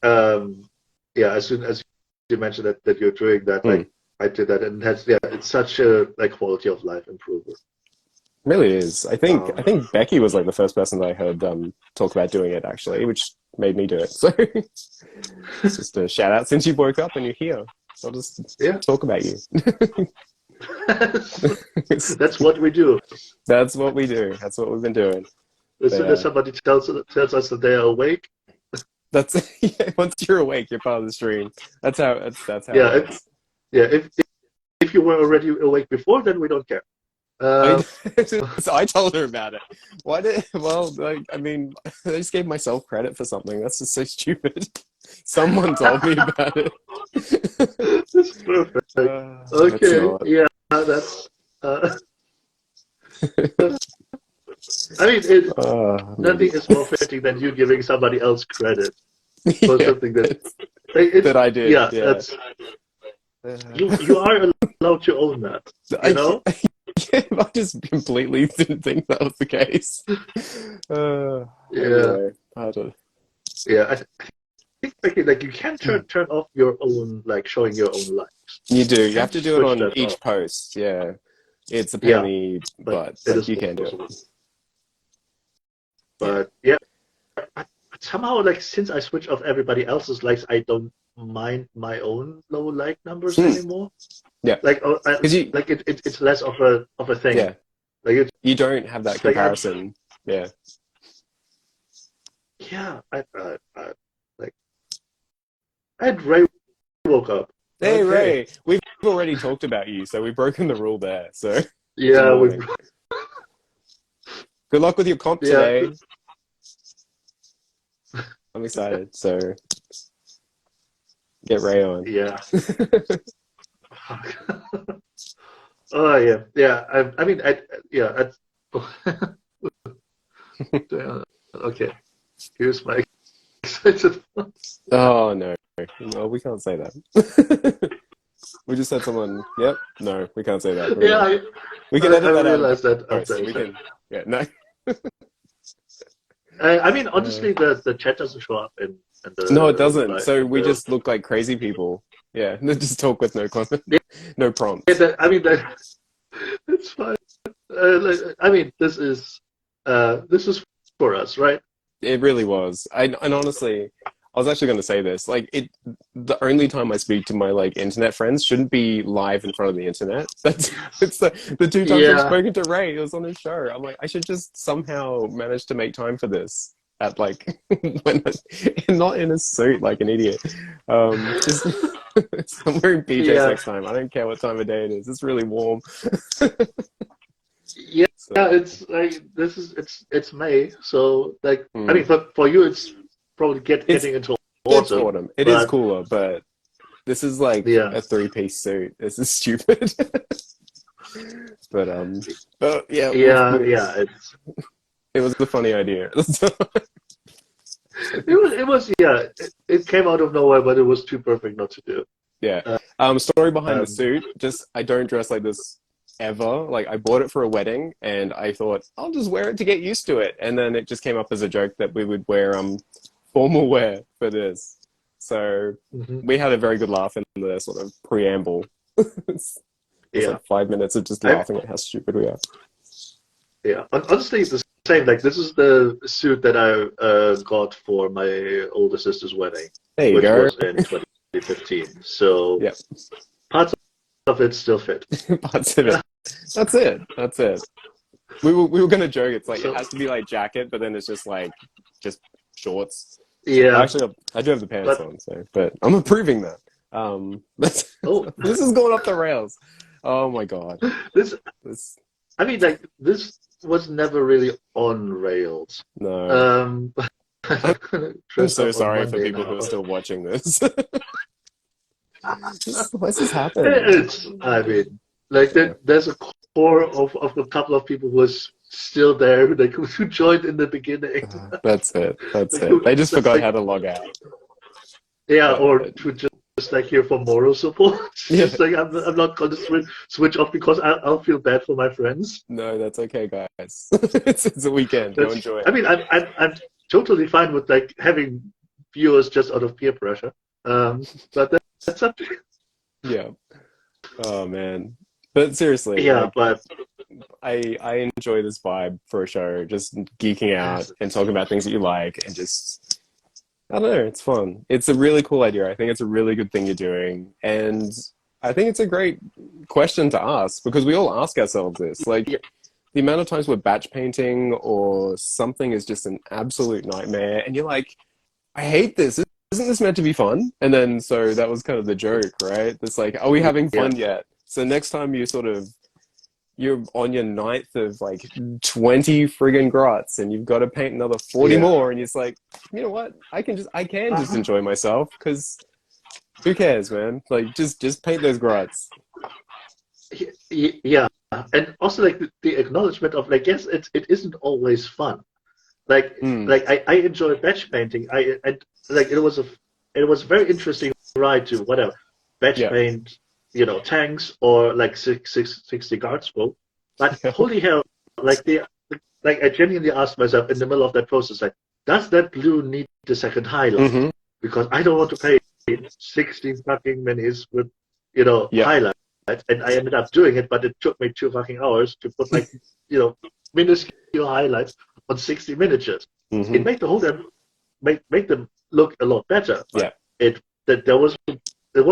As soon as you mentioned that you're doing that, like I did that, and it's such a like quality of life improver. Really is. I think Becky was like the first person that I heard talk about doing it, actually, which made me do it. So it's just a shout out, since you woke up and you're here. I'll just talk about you. That's what we do. That's what we do. That's what we've been doing. As soon as somebody tells us that they are awake, that's once you're awake, you're part of the stream. That's how it works. If you were already awake before, then we don't care. So I told her about it. I mean, I just gave myself credit for something. That's just so stupid. Someone told me about it. That's perfect. Okay, that's. I mean, nothing is more fitting than you giving somebody else credit for something that I did. Yeah, that's. You are allowed to own that. You know. I just completely didn't think that was the case. Anyway, I don't. Yeah, I think like you can turn off your own, like showing your own likes. You do. You have to do it on each post. Yeah, it's a penny, but you can do it. But but somehow, like, since I switch off everybody else's likes, I don't mind my own low like numbers anymore. Yeah, like it's less of a thing. Yeah, like you don't have that comparison. Yeah. And Ray woke up. Hey, Ray, we've already talked about you, so we've broken the rule there. So yeah, good luck with your comp today. I'm excited. So get Ray on. Yeah. Oh yeah. I mean, okay. Here's my Oh no, no, we can't say that. We just had someone. Yep. No, we can't say that. Yeah, We can edit I that out of realized that post. after I We said. can. Yeah. No. I mean, honestly, the chat doesn't show up in No, it the doesn't. reply. So In we the, just look like crazy people. Yeah. Just talk with no comment, yeah, no prompts. I mean, it's fine. I mean, this is for us, right? It really was. And honestly, I was actually going to say this. Like, the only time I speak to my like internet friends shouldn't be live in front of the internet. That's it's the two times I've Yeah, spoken to Ray. It was on his show. I'm like, I should just somehow manage to make time for this at like when and not in a suit like an idiot. Just I'm wearing PJs yeah, next time. I don't care what time of day it is. It's really warm. yeah. So, It's like it's May, so like I mm. mean, for you, it's probably It's getting into it's autumn, autumn. It is but cooler, but this is like yeah, a three-piece suit. This is stupid. But yeah, yeah. it was a funny idea. It was yeah. It came out of nowhere, but it was too perfect not to do. Yeah. Uh, Story behind the um, suit. Just I don't dress like this ever. Like I bought it for a wedding, and I thought I'll just wear it to get used to it. And then it just came up as a joke that we would wear formal wear for this. So mhm. we had a very good laugh in the sort of preamble. It's Yeah. like 5 minutes of just I laughing at how stupid we are. Yeah, honestly, it's the same. Like this is the suit that I got for my older sister's wedding, There you which go. was in 2015. So Yep. parts of it still fit. Parts of it. That's it. That's it. We were gonna joke. It's like it So has to be like jacket, but then it's just shorts. yeah, Actually, I do have the pants but on, so but I'm approving that. That's, oh, this is going off the rails. Oh my god. this. This I mean, like this was never really on rails. no. I'm gonna I'm dress so up on sorry for Monday people who now. are still watching this. What's this happen? It's. I mean, like Yeah. there's a core of a couple of people who was still there who joined in the beginning. That's it. That's Like, it. They just forgot like how to log out. yeah, or But to just like here for moral support. yeah. Just like I'm not going to switch off because I'll feel bad for my friends. No, that's okay, guys. It's a weekend. Go That's enjoy I it. mean I'm totally fine with like having viewers just out of peer pressure. But that's up to you. Yeah. Oh man. But seriously, Yeah, like but I enjoy this vibe for a show, just geeking out and talking about things that you like and just I don't know, it's fun. It's a really cool idea. I think it's a really good thing you're doing. And I think it's a great question to ask because we all ask ourselves this. Like yeah, the amount of times we're batch painting or something is just an absolute nightmare and you're like, I hate this. Isn't this meant to be fun? And then so that was kind of the joke, right? It's like, are we having yeah, fun yet? So next time you're on your ninth of like 20 friggin' grots and you've got to paint another 40 yeah. more and it's like, you know what? I can just enjoy myself because who cares, man? Like just paint those grots. Yeah, and also like the acknowledgement of like yes, it isn't always fun. Like Mm, I enjoy batch painting. I like it was a very interesting ride to whatever batch yeah. paint, tanks or like 60 guardsfolk. But Yeah. holy hell, like like I genuinely asked myself in the middle of that process, like, does that blue need the second highlight? Hmm. Because I don't want to paint 16 fucking minis with Yep. highlights. And I ended up doing it, but it took me 2 fucking hours to put like minuscule highlights on 60 miniatures. It Hmm. made the whole them make them look a lot better, Yeah. but there was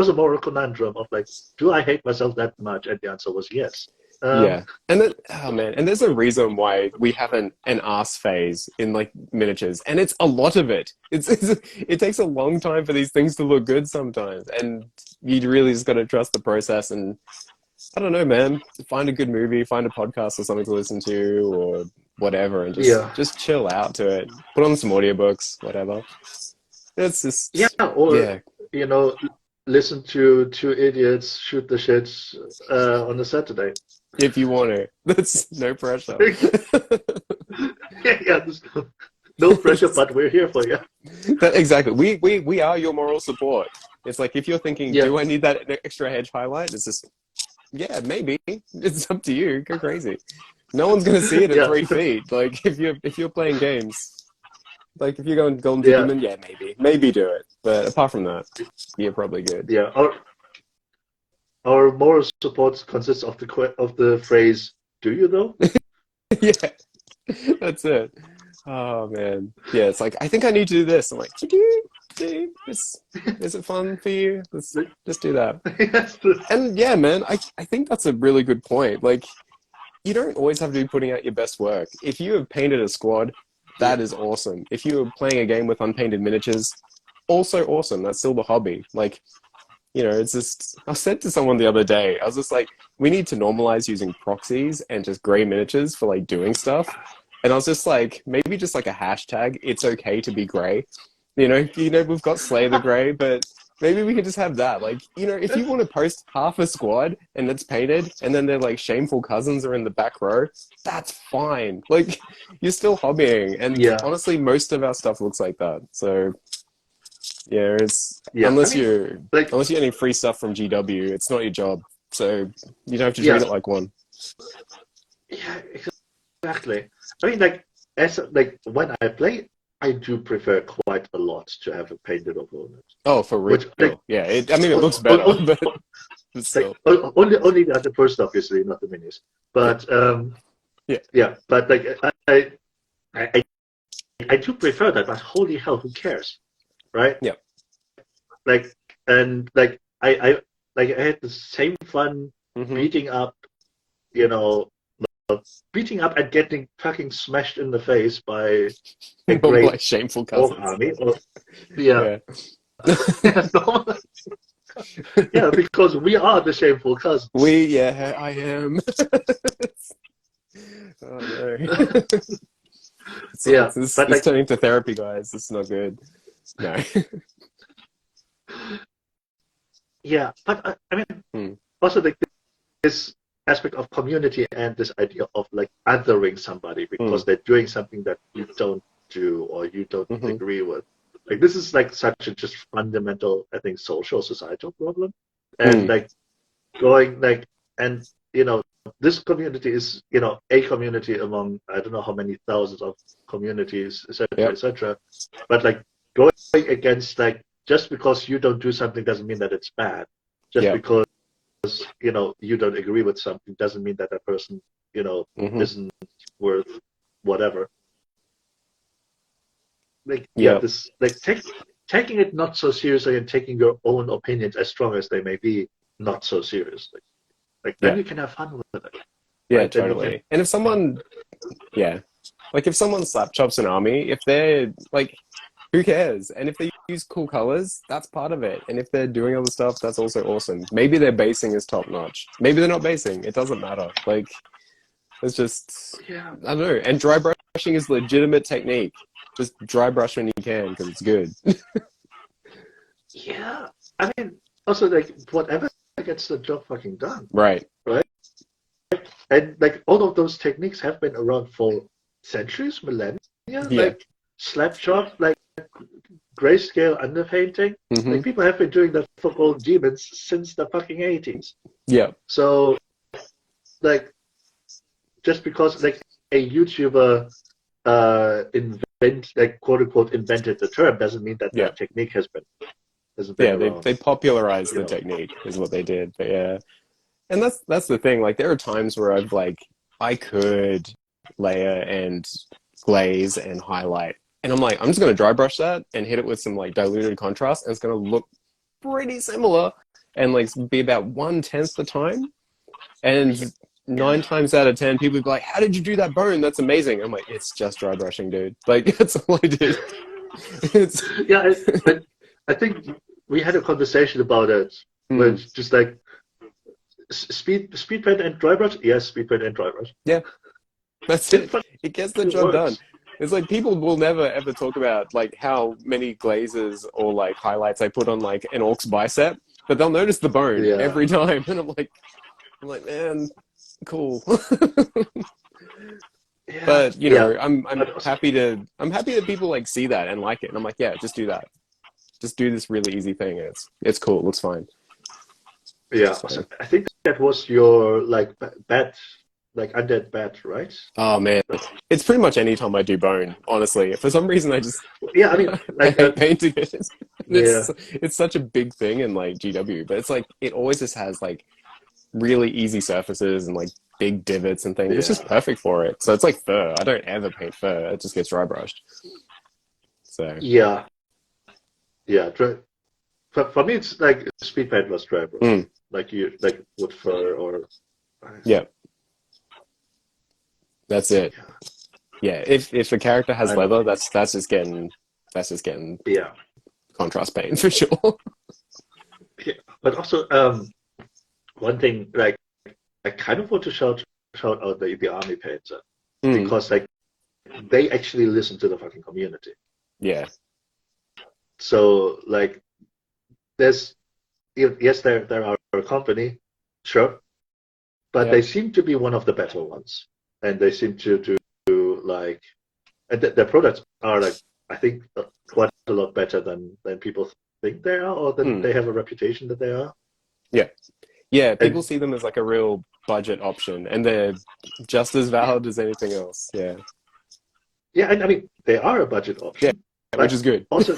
a moral conundrum of like, do I hate myself that much? And the answer was yes. Um, Yeah. And then, oh man, and there's a reason why we have an ass phase in like miniatures, and it's a lot of it. It takes a long time for these things to look good sometimes, and you really just got to trust the process. And I don't know, man, find a good movie, find a podcast or something to listen to, or whatever, and yeah, just chill out to it. Put on some audiobooks, whatever. It's yeah, just, or yeah, you know, listen to two idiots shoot the shits on a Saturday. if you want to. That's no pressure. Yeah, yeah. No pressure, but we're here for you. Exactly. We are your moral support. It's like if you're thinking, do I need that extra hedge highlight? It's just, yeah, maybe. It's up to you. Go crazy. No one's gonna see it at 3 feet. Like if you're playing games, like if you're going Golden Demon, yeah, maybe do it. But apart from that, you're probably good. Yeah. Our moral support consists of the phrase, "Do you though?" Yeah, that's it. Oh man, yeah. It's like I think I need to do this. I'm like, is it fun for you? Let's just do that. And yeah, man, I think that's a really good point. Like, you don't always have to be putting out your best work. If you have painted a squad, that is awesome. If you are playing a game with unpainted miniatures, also awesome. That's still the hobby. Like, you know, it's just, I said to someone the other day, I was just like, we need to normalize using proxies and just gray miniatures for like doing stuff. And I was just like, maybe just like a hashtag, it's okay to be gray. You know, we've got Slay the Gray, but maybe we could just have that. Like, you know, if you want to post half a squad and it's painted and then they're like shameful cousins are in the back row, that's fine. Like, you're still hobbying. And honestly, most of our stuff looks like that. So, yeah, unless you're getting free stuff from GW, it's not your job. So you don't have to treat it like one. Yeah, exactly. I mean, when I play, I do prefer quite a lot to have a painted opponent. Oh, for real? Yeah, it looks better, but still. Only the first, obviously, not the minis. But but I do prefer that. But holy hell, who cares, right? Yeah. I had the same fun beating up, and getting fucking smashed in the face by a great like shameful cousins. Army. Yeah, because we are the shameful cousins. I am. Oh no. It's turning to therapy, guys. It's not good. No. Yeah, but I mean, also this aspect of community and this idea of like othering somebody because they're doing something that you don't do or you don't agree with. Like this is like such a just fundamental, I think, social societal problem. And this community is, a community among I don't know how many thousands of communities, etc., etc. But like going against just because you don't do something doesn't mean that it's bad. Just because you don't agree with something doesn't mean that person isn't worth whatever. Taking it not so seriously and taking your own opinions, as strong as they may be, not so seriously. Then you can have fun with it. Yeah, right? Totally. And if someone slap chops an army, if they're like, who cares? And if they use cool colors, that's part of it. And if they're doing other stuff, that's also awesome. Maybe their basing is top notch. Maybe they're not basing. It doesn't matter. Like, it's just, I don't know. And dry brushing is legitimate technique. Just dry brush when you can because it's good. Yeah. I mean, also, whatever gets the job fucking done. Right. And, all of those techniques have been around for centuries, millennia. Yeah. Slap chop, grayscale underpainting. People have been doing that for Golden Demons since the fucking 80s. Yeah. So, just because a YouTuber quote unquote invented the term doesn't mean that that technique hasn't been around. They popularized the technique is what they did. But yeah, and that's the thing. Like there are times where I could layer and glaze and highlight. And I'm like, I'm just going to dry brush that and hit it with some diluted contrast, and it's going to look pretty similar and be about 1/10 the time. And 9 times out of 10, people would be like, "How did you do that bone? That's amazing." I'm like, "It's just dry brushing, dude. That's all I did." I think we had a conversation about it, where it's just speed paint and dry brush. Yes, speed paint and dry brush. Yeah, that's it. It gets the job done. It's people will never ever talk about how many glazes or highlights I put on an orc's bicep, but they'll notice the bone every time, and I'm like, man, cool. But But you know, I'm happy that people like see that and like it, and I'm like, yeah, just do that. Just do this really easy thing. It's cool. It looks fine. Yeah, so I think that was your like bat, like undead bat, right? Oh man, it's pretty much any time I do bone. Honestly, for some reason I just Yeah, I mean, I like hate painting it. yeah, It's such a big thing in like GW, but it's like it always just has like really easy surfaces and like big divots and things. It's just perfect for it. So it's like fur. I don't ever paint fur. It just gets dry brushed. So yeah. For me, it's like speed paint was dry brush, like wood fur or yeah. That's it. Yeah, if a character has leather, that's just getting contrast paint for sure. Yeah, but also one thing, like I kind of want to shout out the army painter because like they actually listen to the fucking community. Yeah. So like there's there are a company, sure, but they seem to be one of the better ones, and they seem to do like, and their products are like I think quite a lot better than people think they are, or that they have a reputation that they are. Yeah, people see them as like a real budget option, and they're just as valid as anything else. Yeah, and I mean they are a budget option, which is good. Also,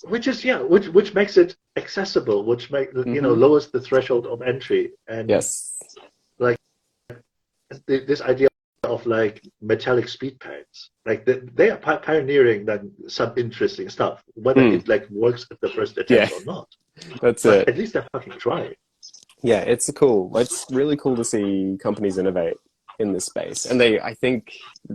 which makes it accessible, which lowers the threshold of entry, and like this idea of like metallic speed paints, like they are pioneering like some interesting stuff, whether it like works at the first attempt or not. That's it. At least they're fucking trying. Yeah, it's cool. It's really cool to see companies innovate in this space. And I think,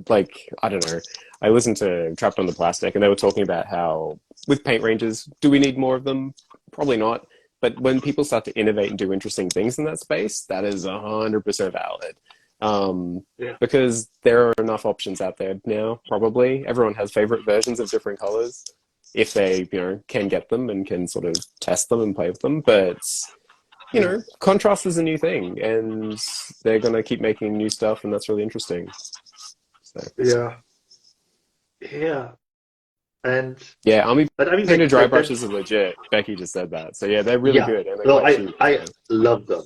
like, I don't know, I listened to Trapped on the Plastic, and they were talking about how, with paint ranges, do we need more of them? Probably not. But when people start to innovate and do interesting things in that space, that is 100% valid. Because there are enough options out there now, probably. Everyone has favorite versions of different colors, if they, can get them and can sort of test them and play with them. But contrast is a new thing, and they're going to keep making new stuff, and that's really interesting. So. And army painted dry brushes are legit. Becky just said that, so they're really good. And I love them.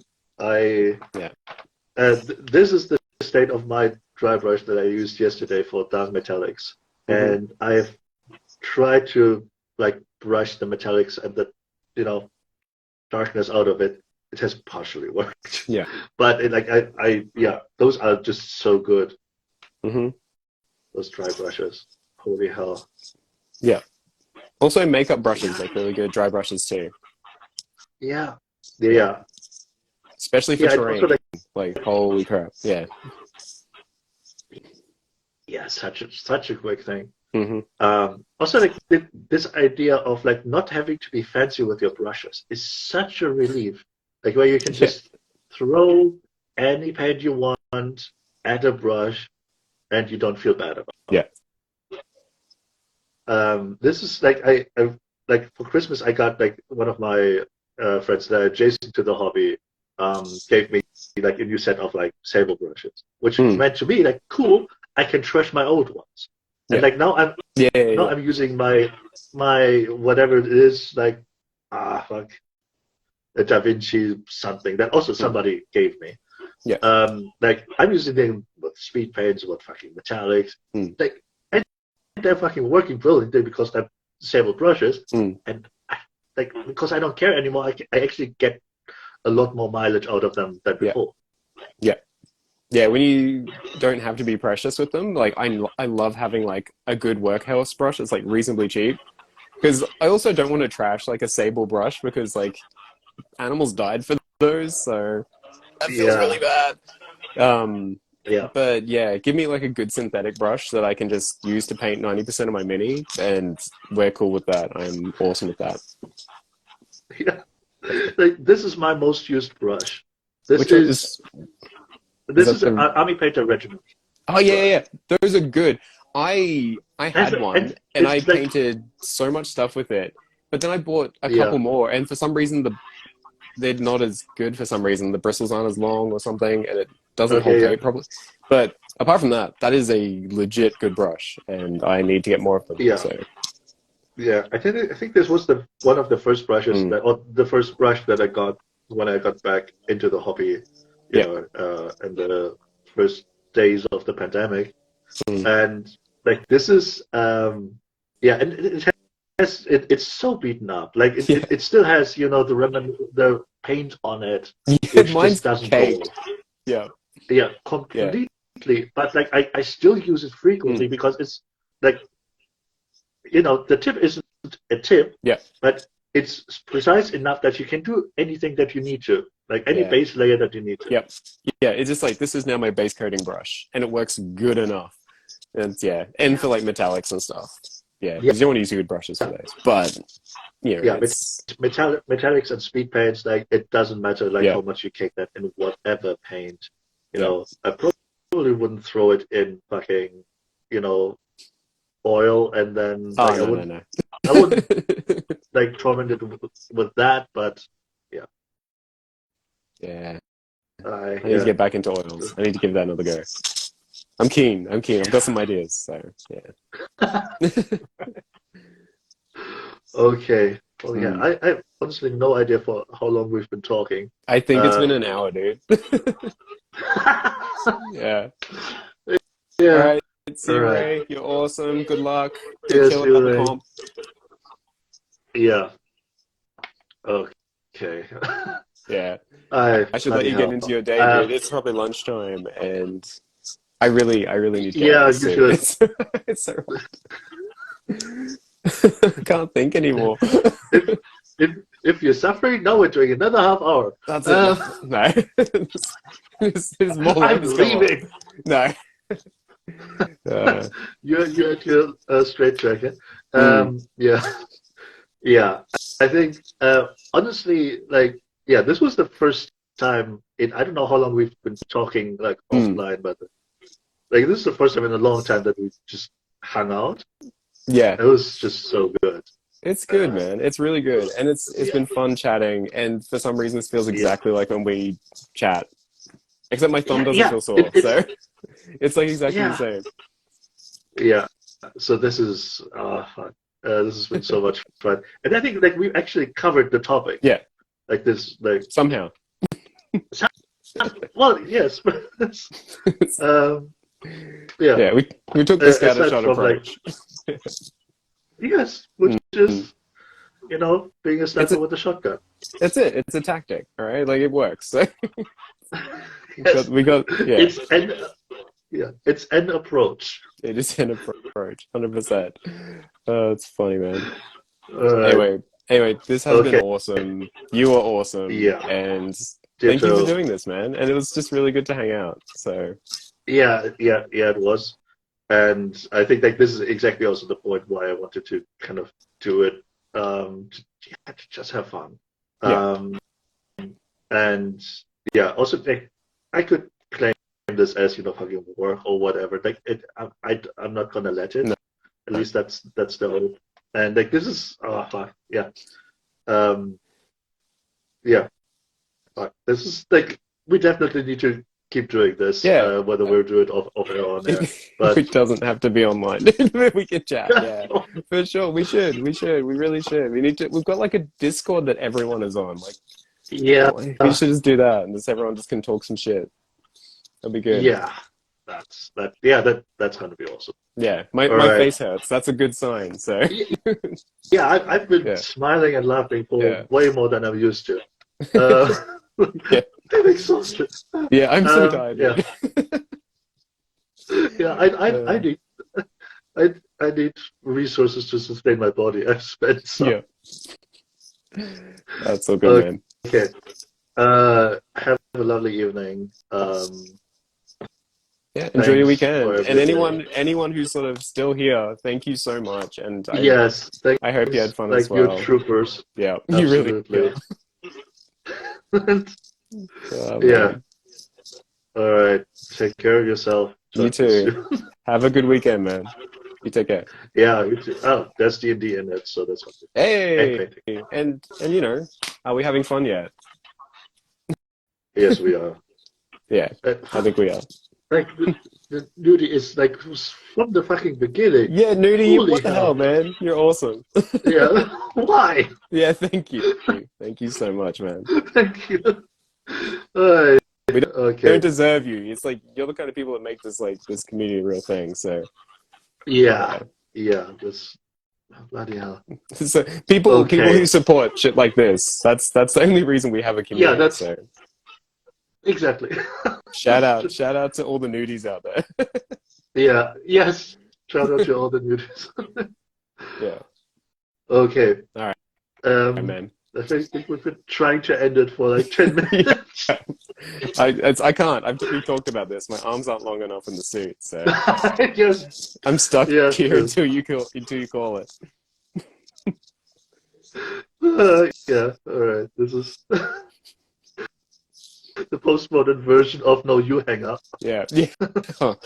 This is the state of my dry brush that I used yesterday for dark metallics, and I've tried to like brush the metallics and the darkness out of it. It has partially worked. Yeah. But those are just so good. Those dry brushes. Holy hell. Yeah. Also makeup brushes, like really good dry brushes too. Yeah. Especially for terrain. Also, like holy crap. Yeah. Yeah, such a quick thing. Also, like this idea of like not having to be fancy with your brushes is such a relief. Like where you can just throw any paint you want at a brush, and you don't feel bad about it. This is like I like for Christmas I got like one of my friends, Jason to the hobby, gave me like a new set of like sable brushes, which meant to me like cool. I can trash my old ones, and like now I'm I'm using my whatever it is, like fuck. A Da Vinci something that also somebody gave me. Like I'm using them with speed paints, with fucking metallics. Like and they're fucking working brilliantly because they're sable brushes, and because I don't care anymore, I actually get a lot more mileage out of them than before. Yeah, when you don't have to be precious with them, like I love having like a good workhouse brush that's like reasonably cheap, because I also don't want to trash like a sable brush because like animals died for those, so that feels really bad. But give me like a good synthetic brush that I can just use to paint 90% of my mini, and we're cool with that. I'm awesome with that. Like this is my most used brush. This is an Army Painter Regiment. Oh yeah, those are good. I had one, and I painted so much stuff with it, but then I bought a couple more, and for some reason they're not as good. For some reason the bristles aren't as long or something, and it doesn't hold coat properly. But apart from that, that is a legit good brush, and I need to get more of them. Yeah. So. Yeah, I think this was one of the first brushes or the first brush that I got when I got back into the hobby, you know, in the first days of the pandemic. And like this is and it's so beaten up. Like it still has, you know, the paint on it, which Mine's just doesn't caked. go. Yeah, completely. But like I still use it frequently because it's like, you know, the tip isn't a tip, but it's precise enough that you can do anything that you need to, like any base layer that you need to. Yeah, it's just like, this is now my base coating brush, and it works good enough. And for like metallics and stuff. Because you want to use good brushes for those. But, you know, metallics and speed paints, like it doesn't matter like how much you cake that in whatever paint. You know, I probably wouldn't throw it in fucking, you know, oil and then like, I wouldn't like torment it with that, but I need to get back into oils. I need to give that another go. I'm keen. I've got some ideas, so Okay. Well, I have honestly no idea for how long we've been talking. I think it's been an hour, dude. All right. See you, Ray. You're awesome. Good luck. Kill it at the comp. Yeah. Okay. I should let you get into your day, dude. It's probably lunchtime, and I really need to get you soon. should. It's so hard. I can't think anymore. If you're suffering, now we're doing another half hour. That's it. No. There's more. I'm leaving. No. You're at your straight jacket. Yeah. I think honestly, like, this was the first time in I don't know how long we've been talking like offline, but like this is the first time in a long time that we just hung out. Yeah, it was just so good. It's good, man. It's really good, and it's been fun chatting. And for some reason, this feels exactly like when we chat, except my thumb doesn't feel sore. So it's like exactly the same. Yeah. So this is fun. This has been so much fun, and I think like we actually covered the topic. Yeah. Like this, like somehow. Well, yes. We took the scattershot approach. Like, yes, which is, you know, being a sniper with a shotgun. That's it. It's a tactic, all right? Like it works. we got it's an approach. It is an approach, 100%. It's funny, man. Anyway, this has been awesome. You are awesome. Yeah. And thank you for doing this, man. And it was just really good to hang out. So. Yeah, it was. And I think like this is exactly also the point why I wanted to kind of do it, to just have fun. And also like I could claim this as, you know, fucking work or whatever. Like I'm not gonna let it. No. At least that's the hope. And like this is this is like we definitely need to keep doing this, whether we'll do it off air or on air. But it doesn't have to be online. We can chat, for sure. We should. We really should. We need to. We've got like a Discord that everyone is on. Like, we should just do that, and just everyone just can talk some shit. That'd be good. Yeah, that's gonna be awesome. Yeah, my face hurts. That's a good sign. So. I've been smiling and laughing for way more than I'm used to. I'm exhausted. Yeah, I'm so tired. I need resources to sustain my body. I've spent some. That's so good, man. Okay. Have a lovely evening. Enjoy your weekend. And anyone who's sort of still here, thank you so much. And I hope you had fun as well. You're troopers. Yeah, you really. All right. Take care of yourself. You too. Have a good weekend, man. You take care. Yeah, you too. Oh, there's D&D in it, so that's good. Hey, and you know, are we having fun yet? Yes, we are. I think we are. the nudie is like from the fucking beginning. Yeah, Nudie, Holy what the hell, man? You're awesome. Yeah, why? Yeah, thank you. Thank you so much, man. Thank you. Uh, We don't okay. deserve you. It's like you're the kind of people that make this community a real thing. So Yeah. This bloody hell. so people Okay. who support shit like this. That's the only reason we have a community. Yeah, that's so exactly. shout out to all the nudies out there. Yeah. Yes. Shout out to all the nudies. Yeah. Okay. All right. Um, Man. I think we've been trying to end it for like 10 minutes. I can't. We talked about this. My arms aren't long enough in the suit, so Yes. I'm stuck Yes, here yes. until you call it. Yeah. All right. This is the postmodern version of No You Hang Up. Yeah. Oh,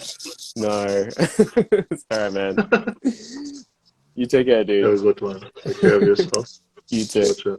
no. All right, man. You take care, dude. Have a good one. Take care of yourself. You too. Gotcha.